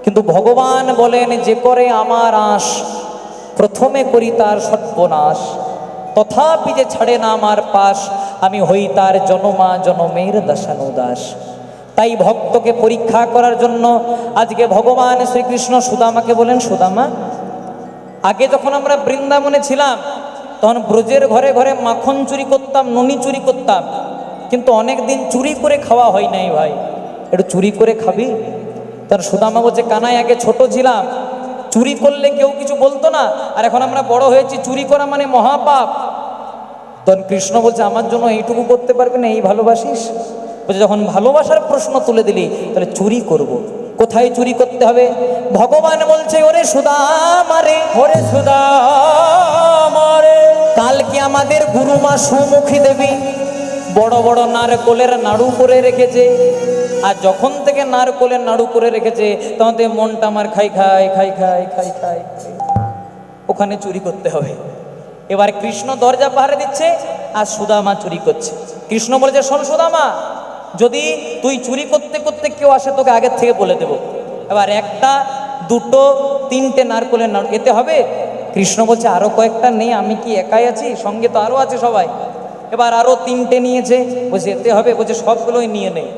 কিন্তু ভগবান বলেন, যে করে আমার আশ প্রথমে করি তার সর্বনাশ, তথাপি যে ছাড়ে না আমার পাশ আমি হই তার জনমা জনমের দাসানুদাস। তাই ভক্তকে পরীক্ষা করার জন্য আজকে ভগবান শ্রীকৃষ্ণ সুদামাকে বলেন, সুদামা, আগে যখন আমরা বৃন্দাবনে ছিলাম তখন ব্রজের ঘরে ঘরে মাখন চুরি করতাম, ননি চুরি করতাম, কিন্তু অনেক দিন চুরি করে খাওয়া হয় নাই ভাই, একটু চুরি করে খাবি? তার সুদামা বলছে, কানাই আগে ছোট ছিলাম চুরি করলে কেউ কিছু বলতো না, আর এখন আমরা বড় হয়েছি চুরি করা মানে মহাপাপ। তখন কৃষ্ণ বলছে, আমার জন্য এইটুকু করতে পারবি না, এই ভালোবাসিস? বলছে, যখন ভালোবাসার প্রশ্ন তুলে দিলি তাহলে চুরি করব। কোথায় চুরি করতে হবে? ভগবান বলছে, ওরে সুদামা রে, ওরে সুদামা রে, কালকে আমাদের গুরুমা সুমুখী দেবী বড় বড় নারকোলের নাড়ু করে রেখেছে, আর যখন থেকে নারকোলের নাড়ু করে রেখেছে তখন থেকে মনটা আমার খাই খাই খাই খাই খাই খাই, ওখানে চুরি করতে হবে। এবার কৃষ্ণ দরজা পাহারা দিচ্ছে আর সুদামা চুরি করছে। কৃষ্ণ বলেছে, শোন সুদামা, যদি তুই চুরি করতে করতে কেউ আসে তোকে আগের থেকে বলে দেব। এবার একটা দুটো তিনটে নারকোলের নাড়ু এতে হবে? কৃষ্ণ বলছে, আরও কয়েকটা নেই, আমি কি একাই আছি, সঙ্গে তো আরও আছে সবাই। এবার আরও তিনটে নিয়েছে, বলছে এতে হবে? বলছে সবগুলোই নিয়ে নেই।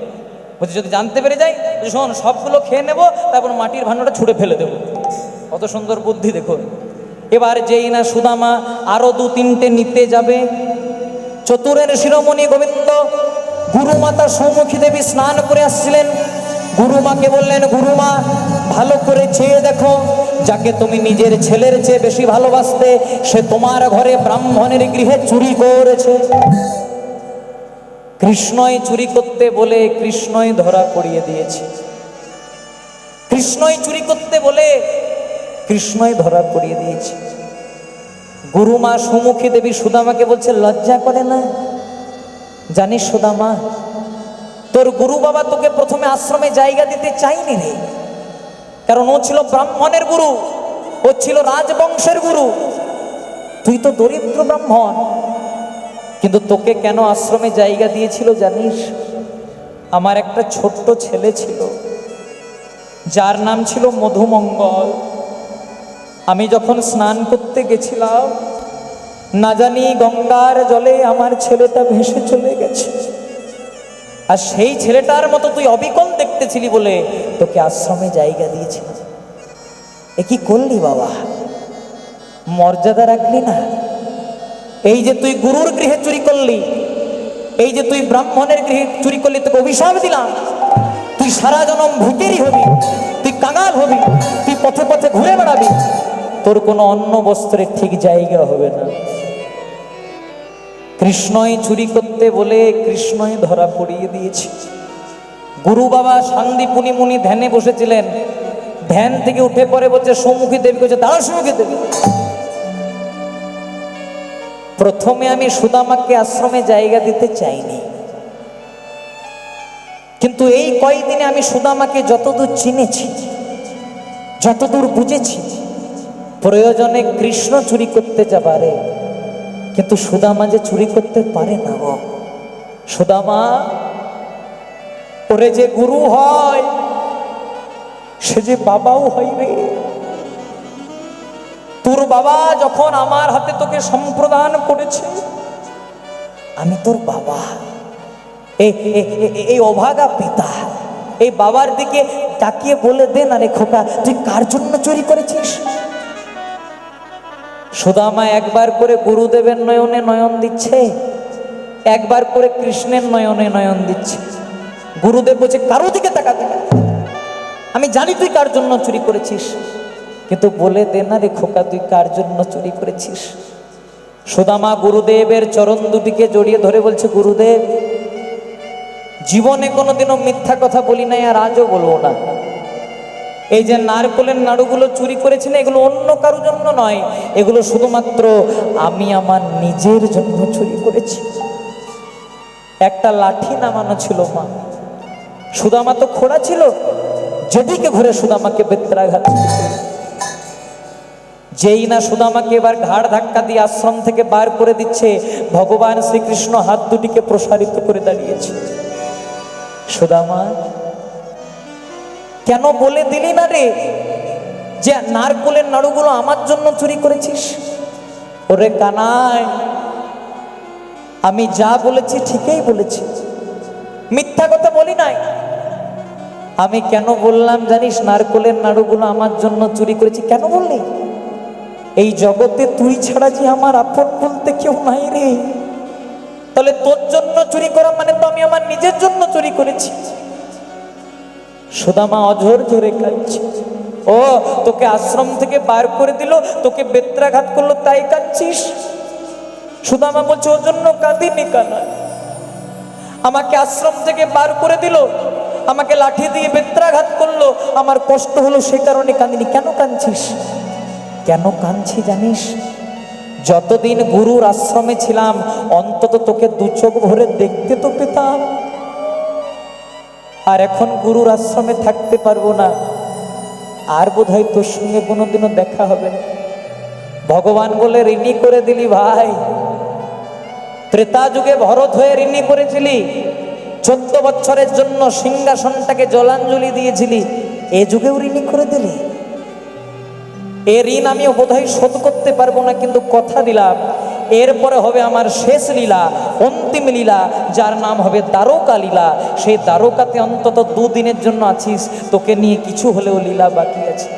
বলছে যদি জানতে পেরে যাই, শোন সবগুলো খেয়ে নেবো, তারপর মাটির ভাণ্ডাটা ছুঁড়ে ফেলে দেবো। কত সুন্দর বুদ্ধি দেখুন। এবার যেই না সুদামা আরও দু তিনটে নিতে যাবে, চতুরের শিরোমণি গোবিন্দ গুরুমাতা সৌমুখী দেবী স্নান করে আসছিলেন। গুরুমাকে বললেন, গুরুমা ভালো করে চেয়ে দেখো, যাকে তুমি নিজের ছেলের চেয়ে বেশি ভালোবাসতে সে তোমার ঘরে ব্রাহ্মণের গৃহে চুরি করেছে। কৃষ্ণই চুরি করতে বলে কৃষ্ণই ধরা পড়িয়ে দিয়েছে। কৃষ্ণই চুরি করতে বলে কৃষ্ণই ধরা পড়িয়ে দিয়েছে। গুরুমা সুমুখী দেবী সুদামাকে বলছে, লজ্জা করে না? জানিস সুদামা, তোর গুরু বাবা তোকে প্রথমে আশ্রমে জায়গা দিতে চাইনি রে, কারণ ও ছিল ব্রাহ্মণের গুরু, ও ছিল রাজবংশের গুরু, তুই তো দরিদ্র ব্রাহ্মণ। কিন্তু তোকে কেন আশ্রমে জায়গা দিয়েছিল জানিস? আমার একটা ছোট্ট ছেলে ছিল যার নাম ছিল মধুমঙ্গল। আমি যখন স্নান করতে গেছিলাম, না জানি গঙ্গার জলে আমার ছেলেটা ভেসে চলে গেছে, আর সেই ছেলেটার মতো তুই অবিকল দেখতেছিলি বলে তোকে আশ্রমে জায়গা দিয়েছিল। এ কি করলি বাবা, মর্যাদা রাখলি না? এই যে তুই গুরুর গৃহে চুরি করলি, এই যে তুই ব্রাহ্মণের গৃহে চুরি করলি, তোকে অভিশাপ দিলাম, তুই সারা জনম ভিখারি হবি, তুই কাঙাল হবি, তুই পথে পথে ঘুরে বেড়াবি, তোর কোনো অন্ন বস্ত্রের ঠিক জায়গা হবে না। কৃষ্ণই চুরি করতে বলে কৃষ্ণই ধরা পড়িয়ে দিয়েছে। গুরু বাবা শান্তিপুনি মুনি ধ্যানে বসেছিলেন, ধ্যান থেকে উঠে পড়ে বলছে, সৌমুখী দেবী বলছে, দাঁড়া সৌমুখী দেবী, প্রথমে আমি সুদামাকে আশ্রমে জায়গা দিতে চাইনি, কিন্তু এই কয়েকদিনে আমি সুদামাকে যতদূর চিনেছি, যতদূর বুঝেছি, প্রয়োজনে কৃষ্ণ চুরি করতে যাবারে কিন্তু সুদামা যে চুরি করতে পারে না গো। সুদামা ওরে যে গুরু হয় সে যে বাবাও হয় রে। তোর বাবা যখন আমার হাতে তোকে সম্প্রদান করেছে, আমি তোর বাবা, এই অভাগা পিতা, এই বাবার দিকে তাকিয়ে বলে দে না রে খোকা, তুই কার জন্য চুরি করেছিস? সুদামা একবার করে গুরুদেবের নয়নে নয়ন দিচ্ছে, একবার করে কৃষ্ণের নয়নে নয়ন দিচ্ছে। গুরুদেব বলছে কারো দিকে তাকাতে না, আমি জানি তুই কার জন্য চুরি করেছিস, কিন্তু বলে দে না রে খোকা তুই কার জন্য চুরি করেছিস। সুদামা গুরুদেবের চরণ দুটিকে জড়িয়ে ধরে বলছে, গুরুদেব, জীবনে কোনোদিনও মিথ্যা কথা বলি নাই, আর আজও বলবো না। এই যে নারকোলের নাড়ুগুলো চুরি করেছি না, এগুলো অন্য কারোর জন্য নয়, এগুলো শুধুমাত্র আমি আমার নিজের জন্য চুরি করেছি। একটা লাঠি নামানো ছিল মা, সুদামা তো খোড়া ছিল, যেদিকে ঘুরে সুদামাকে বেত্রাঘাত। যেই না সুদামাকে এবার ঘাড় ধাক্কা দিয়ে আশ্রম থেকে বার করে দিচ্ছে, ভগবান শ্রীকৃষ্ণ হাত দুটিকে প্রসারিত করে দাঁড়িয়েছে। সুদামা, কেন বলে দিলি না রে যে নারকোলের নাড়ুগুলো আমার জন্য চুরি করেছিস? ওরে কানাই, আমি যা বলেছি ঠিকই বলেছি, মিথ্যা কথা বলি নাই। আমি কেন বললাম জানিস নারকোলের নাড়ুগুলো আমার জন্য চুরি করেছি? কেন বললি? এই জগতে তুই ছাড়া যে আমার আপন বলতে কেউ নাই রে। তাহলে তোর জন্য চুরি করা মানে তো আমি আমার নিজের জন্য চুরি করেছি। সুদামা অঝর ঝরে কাঁদছে। ও তোকে আশ্রম থেকে বার করে দিল, তোকে বেত্রাঘাত করলো, তাই কাঁদছিস? সুদামা বলছে ওর জন্য কাঁদিনি কানা, আমাকে আশ্রম থেকে বার করে দিল, আমাকে লাঠি দিয়ে বেত্রাঘাত করলো, আমার কষ্ট হলো, সে কারণে কাঁদিনি। কেন কাঁদছিস? কেন কাঁদছি জানিস? যতদিন গুরুর আশ্রমে ছিলাম অন্তত তোকে দু চোখ ভরে দেখতে তো পেতাম, আর এখন গুরুর আশ্রমে থাকতে পারবো না, আর বোধহয় তোর সঙ্গে কোনোদিনও দেখা হবে না। ভগবান বলে ঋণী করে দিলি ভাই। ত্রেতা যুগে ভরত হয়ে ঋণী করেছিলি, 14 বছরের জন্য সিংহাসনটাকে জলাঞ্জলি দিয়েছিলি, এ যুগেও ঋণী করে দিলি। এ ঋণ আমিও বোধহয় শোধ করতে পারবো না, কিন্তু কথা দিলাম এরপরে হবে আমার শেষ লীলা, অন্তিম লীলা, যার নাম হবে দ্বারকা লীলা। সেই দ্বারকাতে অন্তত 2 দিনের জন্য আছিস, তোকে নিয়ে কিছু হলেও লীলা বাকি আছে।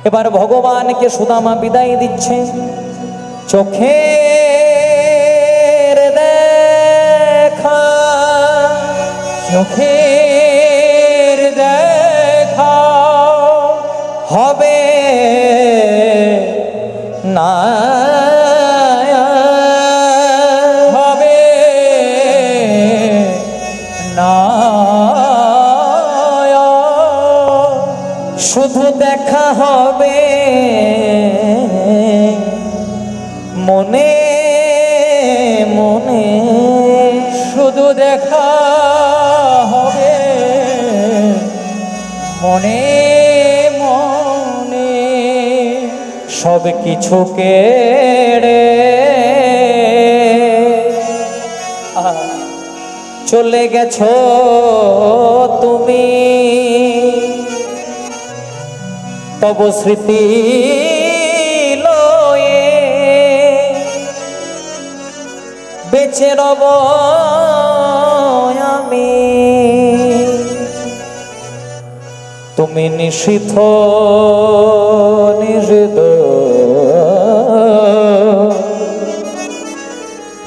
এবার ভগবানকে সুদামা বিদায় দিচ্ছে। চোখের দেখা, চোখের দেখা হবে না, হবে না, শুধু দেখা হবে মনে মনে, শুধু দেখা হবে মনে মনে। সব কিছু কেড়ে চলে গেছো তুমি, তব স্মৃতি লয়ে বেঁচে রব আমি। তুমি নিশীথ নিষিদ্ধ,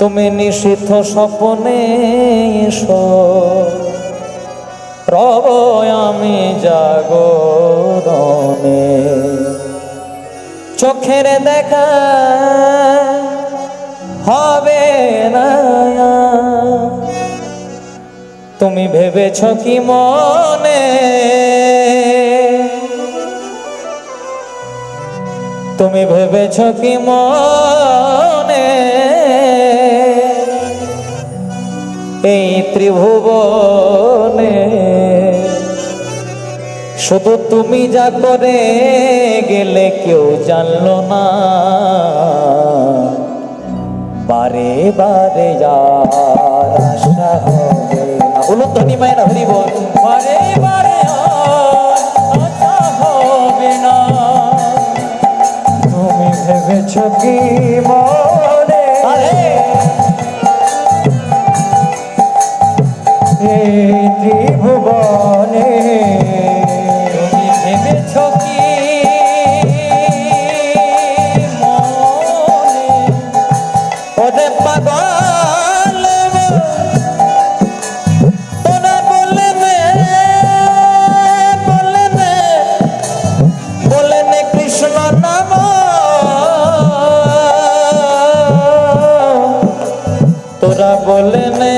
তুমি নিশীথ স্বপ্নে এসো, রব আমি জাগরণে। চোখের দেখা হবে না, তুমি ভেবেছ কি মনে, তুমি ভেবেছ কি মনে, এই ত্রিভুবনে শুধু তুমি যা করে গেলে কেউ জানলো না, বারে বারে আর আশা হবে না। উলুধ্বনি মায়ের হরি বল। বারে বারে আর আশা হবে না। তুমি ভেবেছ কি মনে আরে এই ত্রিভুবনে তুমি ভেবেছ কি মনে? ওরে পাগল তোরা বলে নে কৃষ্ণ নাম, তোরা বলে নে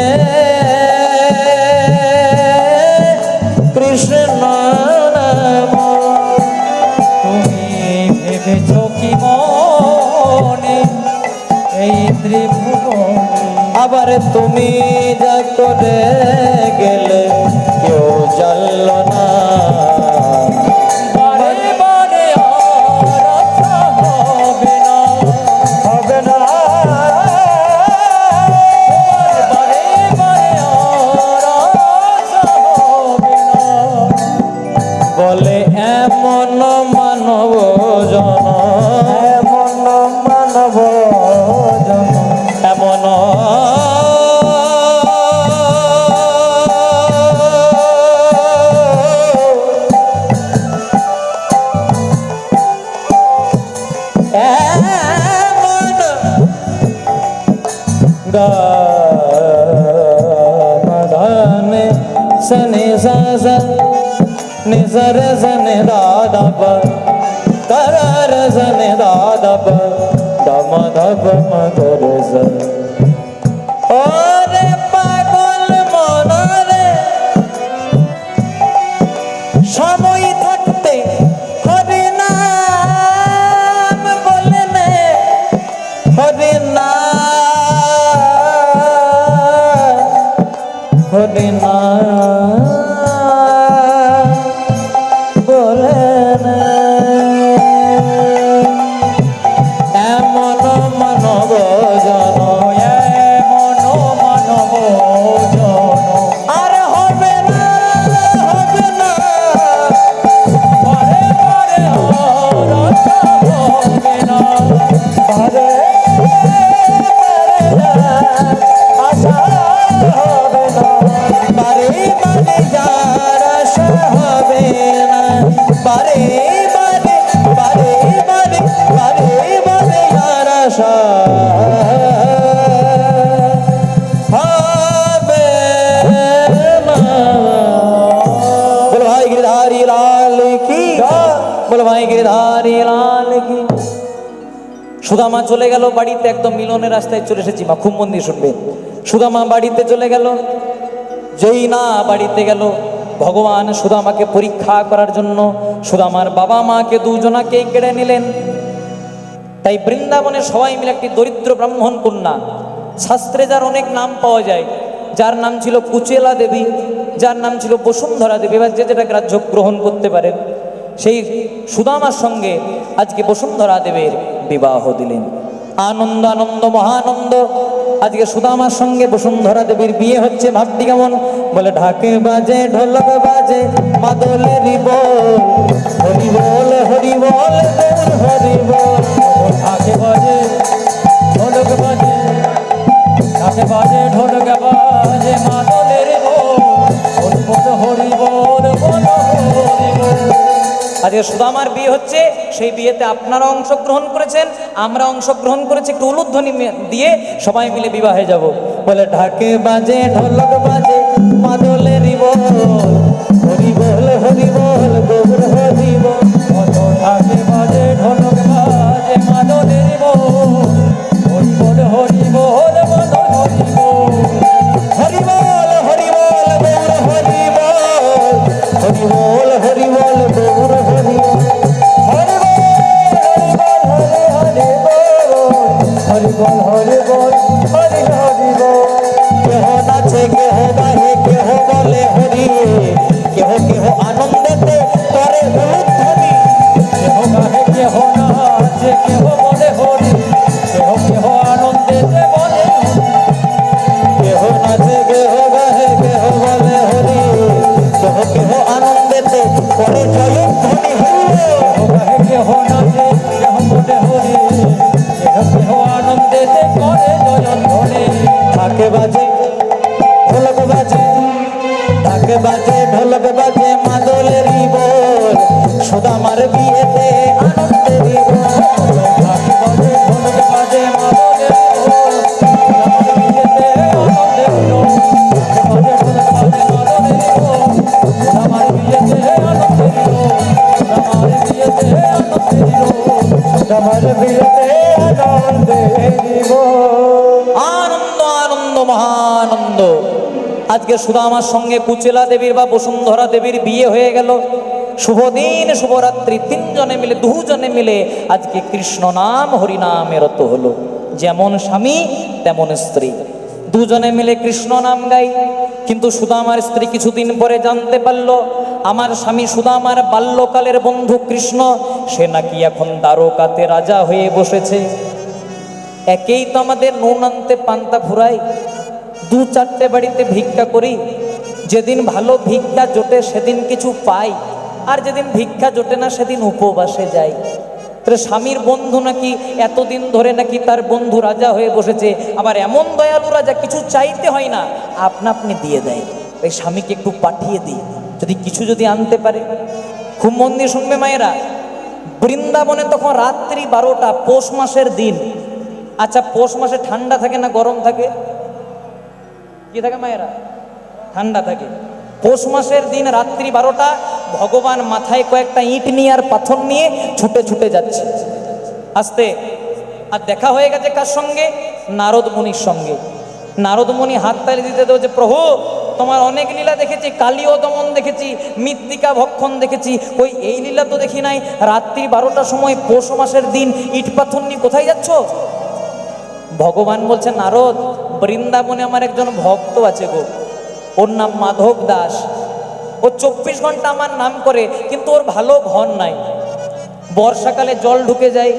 কৃষ্ণ নাম। তুমি ভেবেছ কি মনে এই ত্রিভুবনে? আবার তুমি যা করে গেলে কেউ জানল না। বারে বারে আর আশা হবে না। হবে না। বারে বারে আর আশা হবে না। বলে এমন মানব জন, এমন মানব জন এমন এমন গানে সনে সা নিজর জনে দাদা করার জনে দাদা দম ধব মগর জন। ওরে পাগল মনরে সময় থাকতে হরি নাম বলে নে, হরি নাম, হরি নাম বলে নে। এমন মানব জন, এমন মানব জন আর হবে না, হবে না। বারে বারে আর আশা হবে না। বারে বারে আশা হবে না। বারে বারে যার আশা হবে না। বারে বারে বারে বারে বারে বারে যার আশা হবে না। বলো ভাই गिरधारी लाल की, বলো ভাই गिरधारी लाल की। সুদামা চলে গেল বাড়িতে, একদম মিলনের রাস্তায় চলে এসেছি মা, খুব মন দিয়ে শুনবে। সুদামা বাড়িতে চলে গেল, যেই না বাড়িতে গেল ভগবান সুদামাকে পরীক্ষা করার জন্য সুদামার বাবা মাকে দুজনাকেই কেড়ে নিলেন। তাই বৃন্দাবনে সবাই মিলে একটি দরিদ্র ব্রাহ্মণ কন্যা, শাস্ত্রে যার অনেক নাম পাওয়া যায়, যার নাম ছিল কুচেলা দেবী, যার নাম ছিল বসুন্ধরা দেবী, এবার যে যেটা গ্রাহ্য গ্রহণ করতে পারেন, সেই সুদামার সঙ্গে আজকে বসুন্ধরা দেবীর বিবাহ দিলেন। আনন্দ আনন্দ মহানন্দ, আজকে সুদামার সঙ্গে বসুন্ধরা দেবীর বিয়ে হচ্ছে। ভাবটি কেমন? বলে ঢাকে বাজে ঢোলক বাজে মাদলেরই বল, হরি বল হরি বল হরি বল। ঢাকে বাজে ঢোলক বাজে, ঢাকে বাজে ঢোলক বাজে মাদলের বল, বল হরি বল বল হরি বল। আজকে সুদামার বিয়ে হচ্ছে, সেই বিয়েতে আপনারা অংশগ্রহণ করেছেন, আমরা অংশগ্রহণ করেছি। একটু উলুধ্বনি দিয়ে সবাই মিলে বিবাহে যাব। বলে ঢাকে বাজে ঢোলক বাজে মাদলেরই বল, হরি বল হরি বল গৌর হরি বল। ঢাকে বাজে ঢোলক বাজে মাদলের বল, হরি বল হরি বল বল হরি বল। হরি বল হরি বল গৌর হরি বল, হরি বল হরি বল গৌর হরি বল। হরি বল হরি বল হরি বল হরি হরি বল। কেহ নাচে কেহ গাহে কেহ বলে হরি বাজে ঢোলক বাজে মাদলেরই বল, সুদামার বিয়েতে আনন্দেরই বল। ঢাক বাজে ঢোলক বাজে মাদলেরই বল, সুদামার বিয়েতে আনন্দেরই বল। ঢাক বাজে ঢোলক বাজে মাদলেরই বল, সুদামার বিয়েতে আনন্দেরই বল। সুদামার বিয়েতে আনন্দেরই বল। সুদামার বিয়েতে আনন্দেরই বল। আনন্দ আনন্দ মহানন্দ। আজকে সুদামার সঙ্গে কুচেলা দেবীর বা বসুন্ধরা দেবীর বিয়ে হয়ে গেল। শুভ দিন শুভরাত্রি, তিনজনে মিলে দুজনে মিলে আজকে কৃষ্ণ নাম হরিনামে রত হলো। যেমন স্বামী তেমন স্ত্রী, দুজনে মিলে কৃষ্ণ নাম গাই। কিন্তু সুদামার স্ত্রী কিছুদিন পরে জানতে পারল আমার স্বামী সুদামার বাল্যকালের বন্ধু কৃষ্ণ, সে নাকি এখন দ্বারকাতে রাজা হয়ে বসেছে। একেই তো আমাদের নুন আনতে পান্তা ফুরাই, দু চারটে বাড়িতে ভিক্ষা করি। যেদিন ভালো ভিক্ষা জোটে সেদিন কিছু পাই, আর যেদিন ভিক্ষা জোটে না সেদিন উপবাসে যাই। তাহলে স্বামীর বন্ধু নাকি এতদিন ধরে নাকি তার বন্ধু রাজা হয়ে বসেছে, আবার এমন দয়ালু রাজা কিছু চাইতে হয় না, আপনা আপনি দিয়ে দেয়। এই স্বামীকে একটু পাঠিয়ে দিই, যদি কিছু যদি আনতে পারে। খুব মন দিয়ে শুনবে মায়েরা, বৃন্দাবনে তখন রাত্রি 12টা, পৌষ মাসের দিন। আচ্ছা, পৌষ মাসে ঠান্ডা থাকে না গরম থাকে? কি থাকে মায়েরা? ঠান্ডা থাকে। পৌষ মাসের দিন রাত্রি 12টা, ভগবান মাথায় কয়েকটা ইট নিয়ে আর পাথর নিয়ে ছুটে ছুটে যাচ্ছে আস্তে। আর দেখা হয়ে গেছে কার সঙ্গে? নারদ মুনির সঙ্গে। নারদ মুনি হাততালি দিতে দেওয়া, প্রভু তোমার অনেক লীলা দেখেছি, কালীয় দমন দেখেছি, মৃত্তিকা ভক্ষণ দেখেছি, ওই এই লীলা তো দেখি নাই। রাত্রি 12টার সময় পৌষ মাসের দিন ইট পাথর নিয়ে কোথায় যাচ্ছ? ভগবান বলছে, নারদ, বৃন্দাবনে আমার একজন ভক্ত আছে গো, ওর নাম মাধব দাস। ও 24 ঘন্টা আমার নাম করে, কিন্তু ওর ভালো ঘর নাই। বর্ষাকালে জল ঢুকে যায়,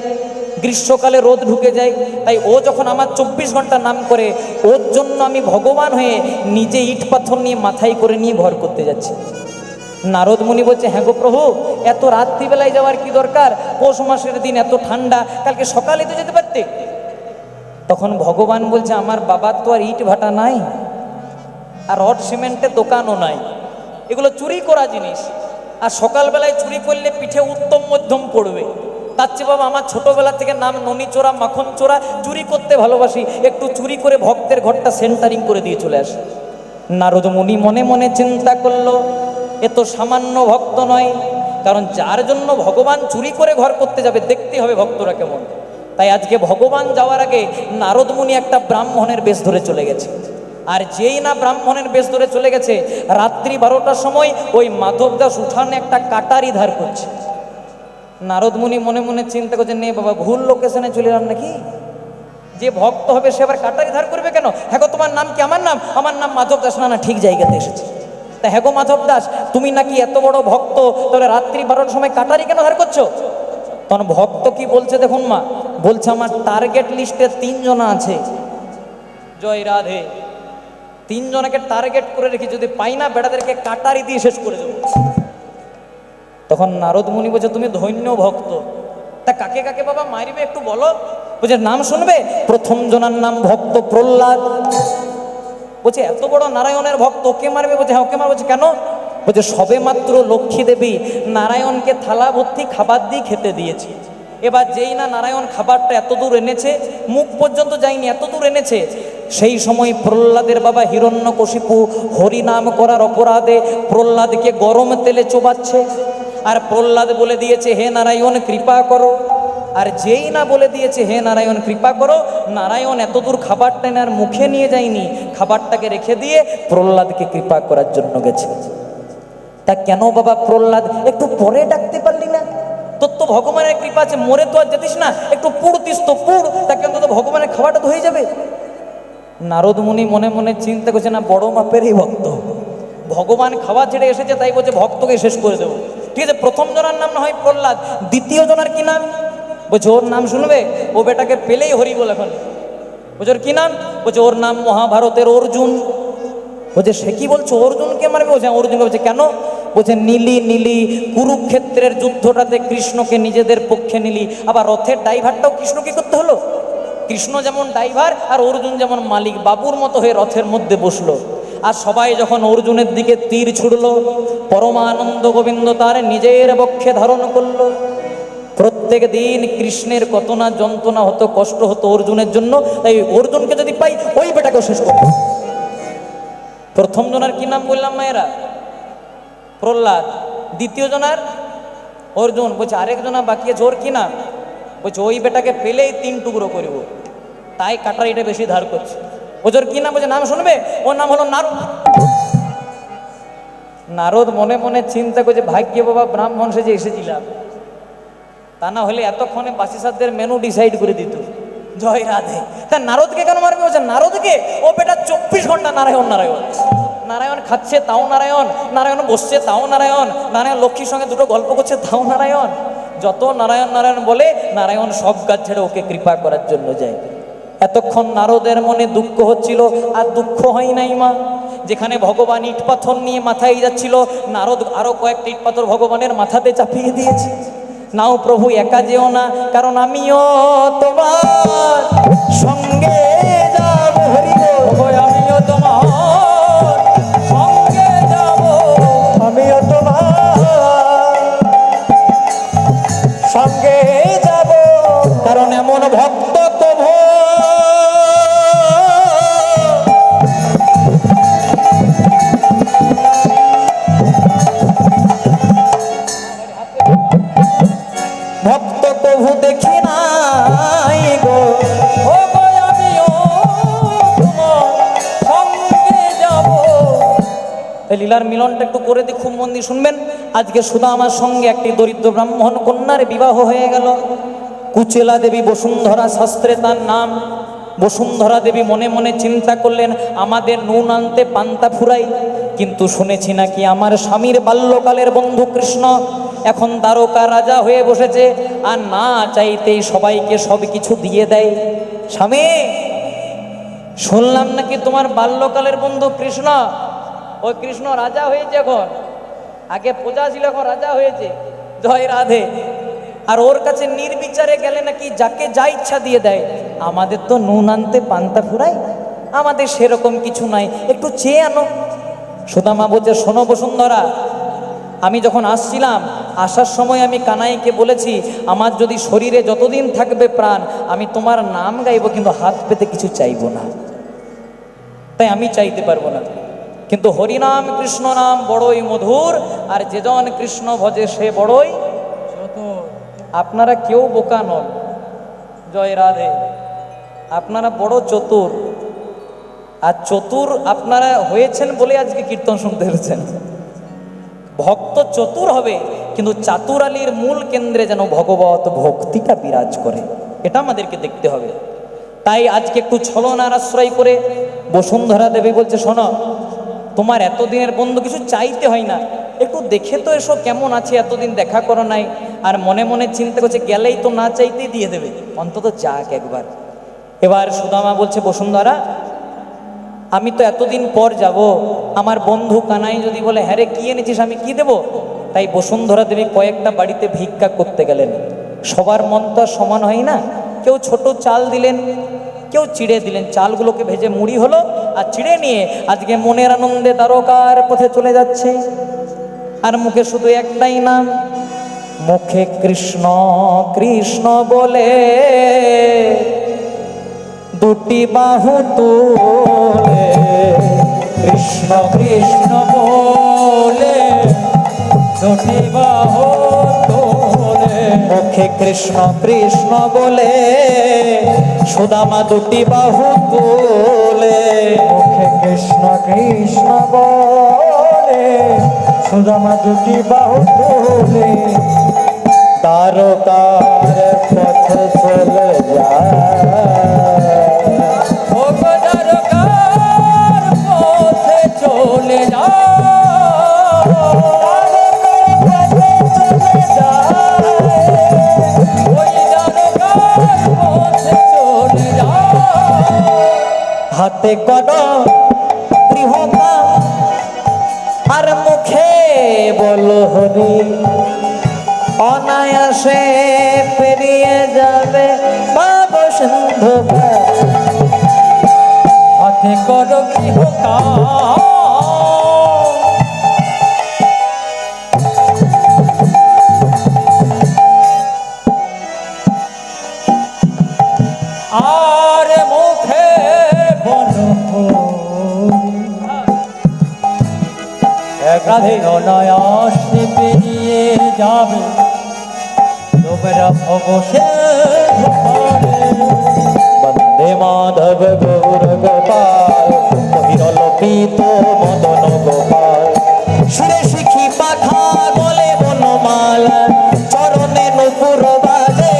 গ্রীষ্মকালে রোদ ঢুকে যায়। তাই ও যখন আমার 24 ঘন্টা নাম করে, ওর জন্য আমি ভগবান হয়ে নিজে ইট পাথর নিয়ে মাথায় করে নিয়ে ঘর করতে যাচ্ছি। নারদ মুনি বলছে, হ্যাঁ গো প্রভু, এত রাত্রিবেলায় যাওয়ার কি দরকার? পৌষ মাসের দিন এত ঠান্ডা, কালকে সকালে তো যেতে পারতে। তখন ভগবান বলছে, আমার বাবার তো আর ইট ভাটা নাই, আর রড সিমেন্টের দোকানও নাই, এগুলো চুরি করা জিনিস। আর সকালবেলায় চুরি করলে পিঠে উত্তম মধ্যম পড়বে। তার চেয়ে বাবা, আমার ছোটবেলা থেকে নাম ননি চোরা মাখন চোরা, চুরি করতে ভালোবাসি, একটু চুরি করে ভক্তের ঘরটা সেন্টারিং করে দিয়ে চলে আসে। নারদ মুনি মনে মনে চিন্তা করলো, এ তো সামান্য ভক্ত নয়, কারণ যার জন্য ভগবান চুরি করে ঘর করতে যাবে, দেখতে হবে ভক্তরা কেমন। তাই আজকে ভগবান যাওয়ার আগে নারদ মুনি একটা ব্রাহ্মণের বেশ ধরে চলে গেছে। আর যেই না ব্রাহ্মণের বেশ ধরে চলে গেছে, রাত্রি 12টার সময় ওই মাধব দাস উঠানে একটা কাটারি ধার করছে। নারদ মুনি মনে মনে চিন্তা করছে, নে বাবা, ভুল লোকেশনে চলে এলাম নাকি? যে ভক্ত হবে সে আবার কাটারি ধার করবে কেন? হ্যাঁ গো, তোমার নাম কি? আমার নাম মাধব দাস। না না, ঠিক জায়গাতে এসেছে। তা হ্যাঁ গো মাধব দাস, তুমি নাকি এত বড় ভক্ত, তাহলে রাত্রি 12টার সময় কাটারি কেন ধার করছো? তখন ভক্ত কি বলছে দেখুন মা, বলছে, আমার টার্গেট লিস্টে 3 জন আছে। জয় রাধে। 3 জনকে টার্গেট করে রেখে, যদি পাই না বেড়াদেরকে কাটারি দিয়ে শেষ করে দেবো। তখন নারদ মুনি বলছে, তুমি ধন্য ভক্ত, তা কাকে কাকে বাবা মারবে একটু বলো। বলছে, নাম শুনবে? প্রথম জনার নাম ভক্ত প্রহ্লাদ। বলছে, এত বড় নারায়ণের ভক্ত, ওকে মারবে? বলছে, হ্যাঁ ওকে মারবে। বলছে, কেন? বলছে, সবে মাত্র লক্ষ্মী দেবী নারায়ণকে থালা ভর্তি খাবার দিয়ে খেতে দিয়েছি। এবার যেই না নারায়ণ খাবারটা এত দূর এনেছে, মুখ পর্যন্ত যায়নি, এত দূর এনেছে, সেই সময় প্রহ্লাদের বাবা হিরণ্যকশিপু হরিনাম করার অপরাধে প্রহ্লাদকে গরম তেলে চোবাচ্ছে। আর প্রহ্লাদ বলে দিয়েছে, হে নারায়ণ কৃপা করো। আর যেই না বলে দিয়েছে হে নারায়ণ কৃপা করো, নারায়ণ এতদূর খাবারটা আর মুখে নিয়ে যায়নি, খাবারটাকে রেখে দিয়ে প্রহ্লাদকে কৃপা করার জন্য গেছে। তা কেন বাবা প্রহ্লাদ একটু পরে ডাকতে পারলি না? তোর তো ভগবানের কৃপা আছে, মরে তো আর যেতিস না, একটু পুড়তিস তো পুড়, তাকে অন্তত ভগবানের খাবারটা তো হয়ে যাবে। নারদ মুনি মনে মনে চিন্তা করছে, না বড় মাপেরই ভক্ত, ভগবান খাওয়া ছেড়ে এসেছে, তাই বলছে ভক্তকে শেষ করে দেবো। ঠিক আছে, প্রথম জনার নাম না হয় প্রহ্লাদ, দ্বিতীয় জনার কি নাম? বলছে, ওর নাম শুনবে? ও বেটাকে পেলেই হরি বলে এখন। বলছে, ওর কি নাম? বলছে, ওর নাম মহাভারতের অর্জুন। বলছে, সে কি বলছো, অর্জুনকে মারবে? বলছে, অর্জুনকে। বলছে, কেন? বলছে, নীলি কুরুক্ষেত্রের যুদ্ধটাতে কৃষ্ণকে নিজেদের পক্ষে নিলি, আবার রথের ড্রাইভারটাও কৃষ্ণকে করতে হলো। কৃষ্ণ যেমন ড্রাইভার আর অর্জুন যেমন মালিক, বাবুর মতো হয়ে রথের মধ্যে বসলো। আর সবাই যখন অর্জুনের দিকে তীর ছুড়ল, পরমানন্দ গোবিন্দ তার নিজের বক্ষে ধারণ করল। প্রত্যেক দিন কৃষ্ণের কত না যন্ত্রণা হতো, কষ্ট হতো অর্জুনের জন্য। তাই অর্জুনকে যদি পাই ওই বেটাকেও শেষ করব। প্রথম জনার কি নাম বললাম মায়েরা? প্রহ্লাদ। দ্বিতীয় জনার অর্জুন। বলছে আরেকজনা বাকি আছে, ওর কি নাম? বলছে ওই বেটাকে পেলেই 3 টুকরো করব। তাই কাটারিটা বেশি ধার করছে। ওজোর কি নাম? বলছে নাম শুনবে? ওর নাম হলো নারদ। নারদ মনে মনে চিন্তা করছে ভাগ্যে বাবা ব্রাহ্মণ সেজে এসেছিলাম, তা না হলে এতক্ষণে বাসি সাধ্যের মেনু ডিসাইড করে দিত। জয় রাধে। তা নারদকে কেন মারবে? বলছে নারদকে? ও বেটা 24 ঘন্টা নারায়ণ নারায়ণ নারায়ণ খাচ্ছে তাও নারায়ণ, নারায়ণ বসছে তাও নারায়ণ, নারায়ণ লক্ষ্মীর সঙ্গে দুটো গল্প করছে তাও নারায়ণ। যত নারায়ণ নারায়ণ বলে নারায়ণ সব কাজ ছেড়ে ওকে কৃপা করার জন্য যায়। এতক্ষণ নারদের মনে দুঃখ হচ্ছিল, আর দুঃখ হয় নাই মা। যেখানে ভগবান ইট পাথর নিয়ে মাথায় যাচ্ছিল, নারদ আরো কয়েকটা ইট পাথর ভগবানের মাথাতে চাপিয়ে দিয়েছে। নাও প্রভু একা যেও না, কারণ আমিও তোমার সঙ্গে যাব। হরি বল। আমিও তোমার সঙ্গে যাব, আমিও তোমার সঙ্গে যাব, কারণ এমন ভক্ত প্রভু ভক্ত প্রভু দেখি নাই গো। ও গো আমিও তোমার সঙ্গে যাব। এই লীলার মিলনটা একটু করে দিই, খুব মন দিয়ে শুনবেন। আজকে সুধা আমার সঙ্গে একটি দরিদ্র ব্রাহ্মণ কন্যার বিবাহ হয়ে গেল। কুচেলা দেবী বসুন্ধরা শাস্ত্রে তার নাম। বসুন্ধরা দেবী মনে মনে চিন্তা করলেন আমাদের নুন আনতে পান্তা ফুরাই, কিন্তু শুনেছি নাকি আমার স্বামীর বাল্যকালের বন্ধু কৃষ্ণ এখন দ্বারকা রাজা হয়ে বসেছে, আর না চাইতেই সবাইকে সব কিছু দিয়ে দেয়। স্বামী, শুনলাম নাকি তোমার বাল্যকালের বন্ধু কৃষ্ণ, ওই কৃষ্ণ রাজা হয়েছে এখন। আগে প্রজা ছিল, এখন রাজা হয়েছে। জয় রাধে। আর ওর কাছে নির্বিচারে গেলে নাকি যাকে যা ইচ্ছা দিয়ে দেয়। আমাদের তো নুন আনতে পান্তা ফুরাই, আমাদের সেরকম কিছু নাই, একটু চেয়ে আনো। সুদামা বলছে শোনো বসুন্ধরা, আমি যখন আসছিলাম, আসার সময় আমি কানাইকে বলেছি আমার যদি শরীরে যতদিন থাকবে প্রাণ আমি তোমার নাম গাইব, কিন্তু হাত পেতে কিছু চাইব না। তাই আমি চাইতে পারবো না, কিন্তু হরিনাম কৃষ্ণ নাম বড়ই মধুর, আর যেজন কৃষ্ণ ভজে সে বড়ই চতুর। আপনারা কেউ বোকা নন। জয় রাধে। আপনারা বড় চতুর, আর চতুর আপনারা হয়েছেন বলে আজকে কীর্তন শুনতে পেরেছেন। ভক্ত চতুর হবে, কিন্তু চাতুরালির মূল কেন্দ্রে যেন ভগবত ভক্তিটা বিরাজ করে, এটা আমাদেরকে দেখতে হবে। তাই আজকে একটু ছলনার আশ্রয় করে বসুন্ধরা দেবী বলছে শোনো, তোমার এতদিনের বন্ধু কিছু চাইতে হয় না, একটু দেখে তো এসো কেমন আছে, এতদিন দেখা করো নাই। আর মনে মনে চিন্তা করছে গেলেই তো না চাইতেই দিয়ে দেবে, অন্তত যাক একবার। এবার সুদামা বলছে বসুন্ধরা, আমি তো এতদিন পর যাব, আমার বন্ধু কানাই যদি বলে হ্যাঁ রে কি এনেছিস, আমি কি দেব? তাই বসুন্ধরা দেবী কয়েকটা বাড়িতে ভিক্ষা করতে গেলেন। সবার মন তো আর সমান হয় না, কেউ ছোট চাল দিলেন, কেউ চিড়ে দিলেন। চালগুলোকে ভেজে মুড়ি হলো, আর চিড়ে নিয়ে আজকে মনের আনন্দে দ্বারকার পথে চলে যাচ্ছে। আর মুখে শুধু একটাই নাম, মুখে কৃষ্ণ কৃষ্ণ বলে দুটি বাহু তোলে, কৃষ্ণ কৃষ্ণ বলে দুটি বাহু তোলে। মুখে কৃষ্ণ কৃষ্ণ বলে সুদামা দুটি বাহু তোলে। মুখে কৃষ্ণ কৃষ্ণ বলে সুদামা দুটি বাহু তোলে। দ্বারকার পথে চলে যায়, চলে হাতে কর গৃহকাম আর মুখে বল হরি, অনায়াসে পেরিয়ে যাবে পাব সিন্ধু। হাতে কর গৃহকাম রাধে। একদিন অনায়াসে পেরিয়ে যাবে তোমরা অবশ্যই বন্দে মাধব গৌর গোপাল মহিরল পীত মদন গোপাল সুরে শিখি পাখা গলে বনমাল চরণে নুপুর বাজে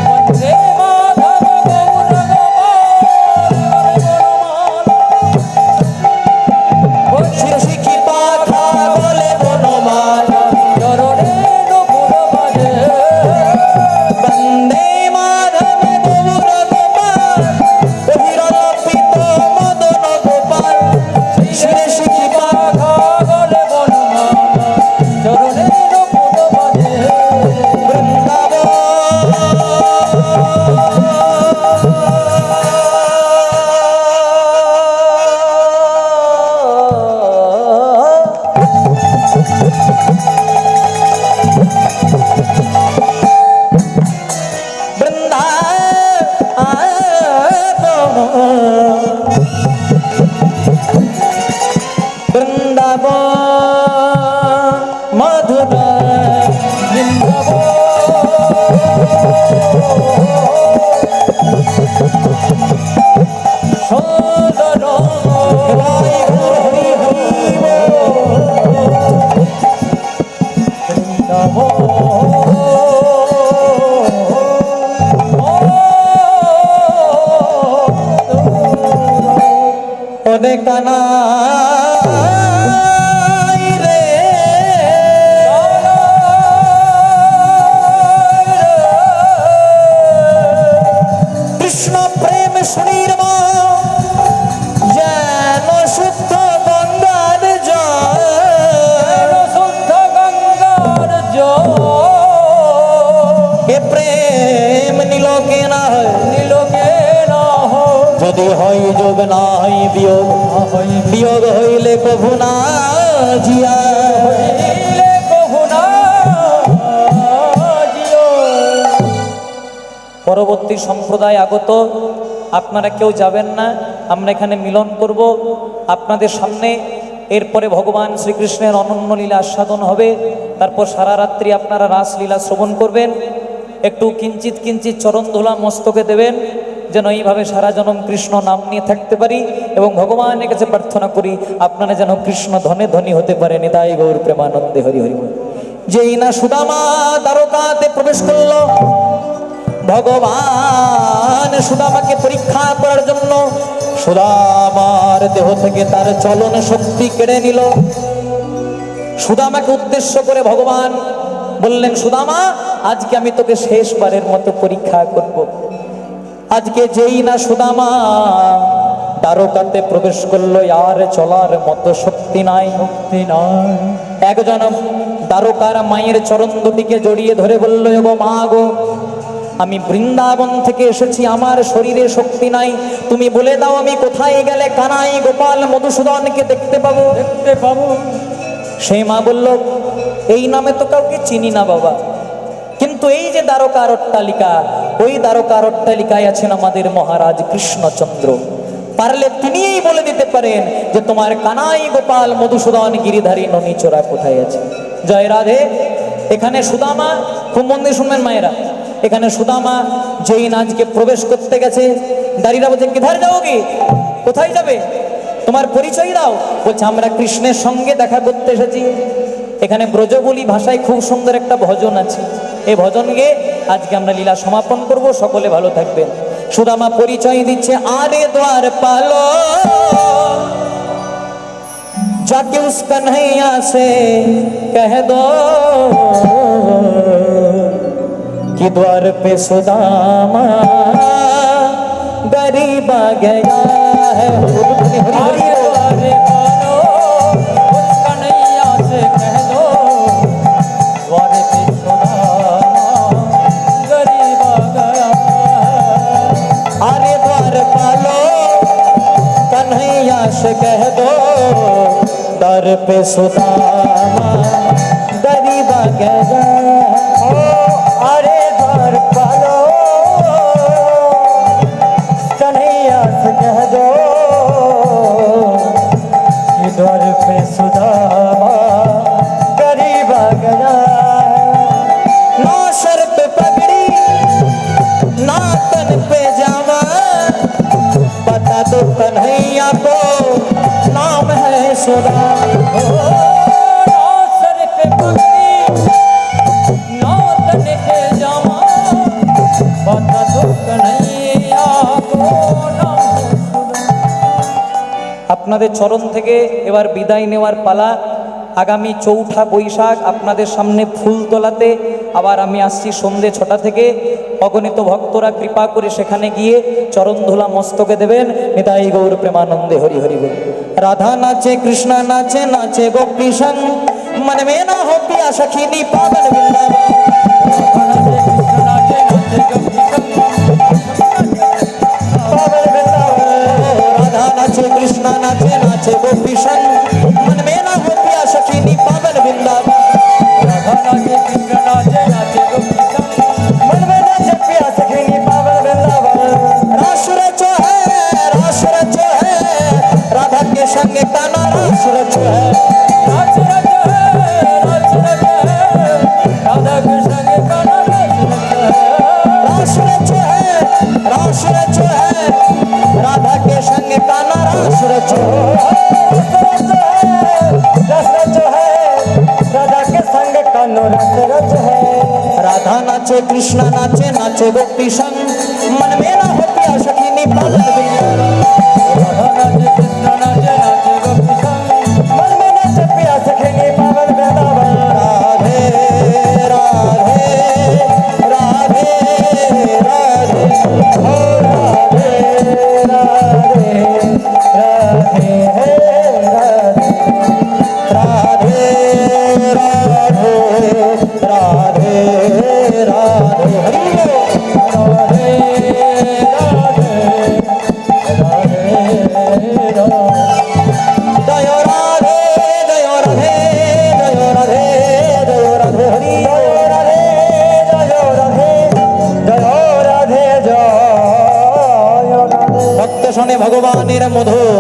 বন্দে মাধব গৌর গোপাল সুরে শিখি পাখা গলে বনমাল চরণে নুপুর বাজে বন্দে মাধব গৌর গোপাল মহিরল পীত মদন গোপাল সুরে শিখি পাখা গলে বনমালা চরণে নুপুর বাজে বৃন্দাবন মধুরা ওরে কানাই রে কৃষ্ণ প্রেম শুনির যেন শুদ্ধ গঙ্গার জল শুদ্ধ গঙ্গার জল এ প্রেম নিলোকে না হয় নিলোকে না হয় যদি হয় যোগ না হয় বিয়োগ বিয়োগ হইলে কভু না জিয়া হইলে কভু না জিও। পরবর্তী সম্প্রদায় আগত আপনারা কেউ যাবেন না, আমরা এখানে মিলন করব আপনাদের সামনে। এরপরে ভগবান শ্রীকৃষ্ণের অনন্য লীলা আস্বাদন হবে, তারপর সারা রাত্রি আপনারা রাসলীলা শ্রবণ করবেন। একটু কিঞ্চিত কিঞ্চিত চরণ ধুলা মস্তকে দেবেন, যেন এইভাবে সারা জনম কৃষ্ণ নাম নিয়ে থাকতে পারি এবং ভগবানের কাছে প্রার্থনা করি আপনারা যেন কৃষ্ণ ধনে ধনী হতে পারেন। নিতাই গৌর প্রেমানন্দে হরি হরি বল। যেই না সুদামা দ্বারকাতে প্রবেশ করল, ভগবান সুদামাকে পরীক্ষা করার জন্য সুদামার দেহ থেকে তার চলন শক্তি কেড়ে নিল। সুদামাকে উদ্দেশ্য করে ভগবান বললেন, সুদামা আজকে আমি তোকে শেষবারের মতো পরীক্ষা করব। আজকে যেই না সুদামা দ্বারকাতে প্রবেশ করলো, আর চলার মতো শক্তি নাই, শক্তি নাই। একজন দ্বারকার মায়ের চরণ দুটিকে জড়িয়ে ধরে বলল, গো মা গো, আমি বৃন্দাবন থেকে এসেছি, আমার শরীরে শক্তি নাই, তুমি বলে দাও আমি কোথায় গেলে কানাই গোপাল মধুসূদনকে দেখতে পাবো। দেখতে পাবো। সেই মা বলল, এই নামে তো কাউকে চিনি না বাবা, কিন্তু এই যে দ্বারকার অট্টালিকা, ওই দ্বারকার অট্টালিকায় আছেন আমাদের মহারাজ কৃষ্ণচন্দ্র, পারলে তিনিই বলে দিতে পারেন যে তোমার কানাই গোপাল মধুসূদন গিরিধারী ননীচোরা কোথায় আছে। জয় রাধে। এখানে সুদামা, খুব মন দিয়ে শুনবেন মায়েরা, এখানে সুদামা যেই নাচকে প্রবেশ করতে গেছে, দাঁড়িয়ে বলছে, কিধার যাও কি, কোথায় যাবে, তোমার পরিচয় দাও। বলছে, আমরা কৃষ্ণের সঙ্গে দেখা করতে এসেছি। এখানে ব্রজবুলি ভাষায় খুব সুন্দর একটা ভজন আছে, এই ভজন গেয়ে আজকে আমরা লীলা সমাপন করব। সকলে ভালো থাকবেন। সুদামা পরিচয় দিচ্ছে, আরে দ্বার পালো जाके उस कन्हैया से कह दो कि द्वार पे सुदामा गरीब आ गया है। आगे द्वारे पालो, उस कन्हैया से कह दो, द्वारे पे सुदामा गरीब आ गया है। अरे द्वार पालो कन्हैया से कह दो, दर पे सुदामा गरीब आ गया। अरे द्वार पालो कन्हैया से कह दो कि द्वार पे यशोदा ओ ना सर पे पगड़ी ना तन पे जामा बता दो कन्हैया को नाम सुना। আপনাদের চরণ থেকে এবার বিদায় নেওয়ার পালা। আগামী 4ঠা বৈশাখ আপনাদের সামনে ফুল তোলাতে আবার আমি আসছি সন্ধে 6টা থেকে। অগণিত ভক্তরা কৃপা করে সেখানে গিয়ে চরণ ধুলা মস্তকে দেবেন। নিতাই গৌর প্রেমানন্দে হরি হরি বল। রাধা নাচে কৃষ্ণ নাচে নাচে গোপী সঙ্গ मन में ना हो पिया सखीनी पावन वृंदावन। राधा नाचे कृष्णा नाचे नाचे गोपी संग मन में ना हो पिया सखीनी पावन वृंदावन। राधा नाचे कृष्ण नाचे नाचे गोपी संग मन में नाचे पिया सखीनी पावन वृंदावन। रास रचो है राधा के संग काना रास रचो है। राज रज है राधा कृष्ण के काना रास रचो है राधा के संग काना रास रचो रस रच है राधा के संग कानो रस रच है। राधा नाचे कृष्णा नाचे नाचे गोपी संग मन में ना हो पिया सखीनी पावन वृंदावन। राधा नाचे कृष्ण नाचे नाचे गोपी संग मन में नाचे पिया सखीनी पावन वृंदावन। राधे राधे राधे राधे ओ राधे राधे राधे हे राधे राधे राधे राधे राधे हरि बोल। राधे राधे राधे जय राधे जय राधे जय राधे जय राधे हरि जय राधे जय राधे जय राधे जय राधे। भक्त शोने भगवानेर मधुर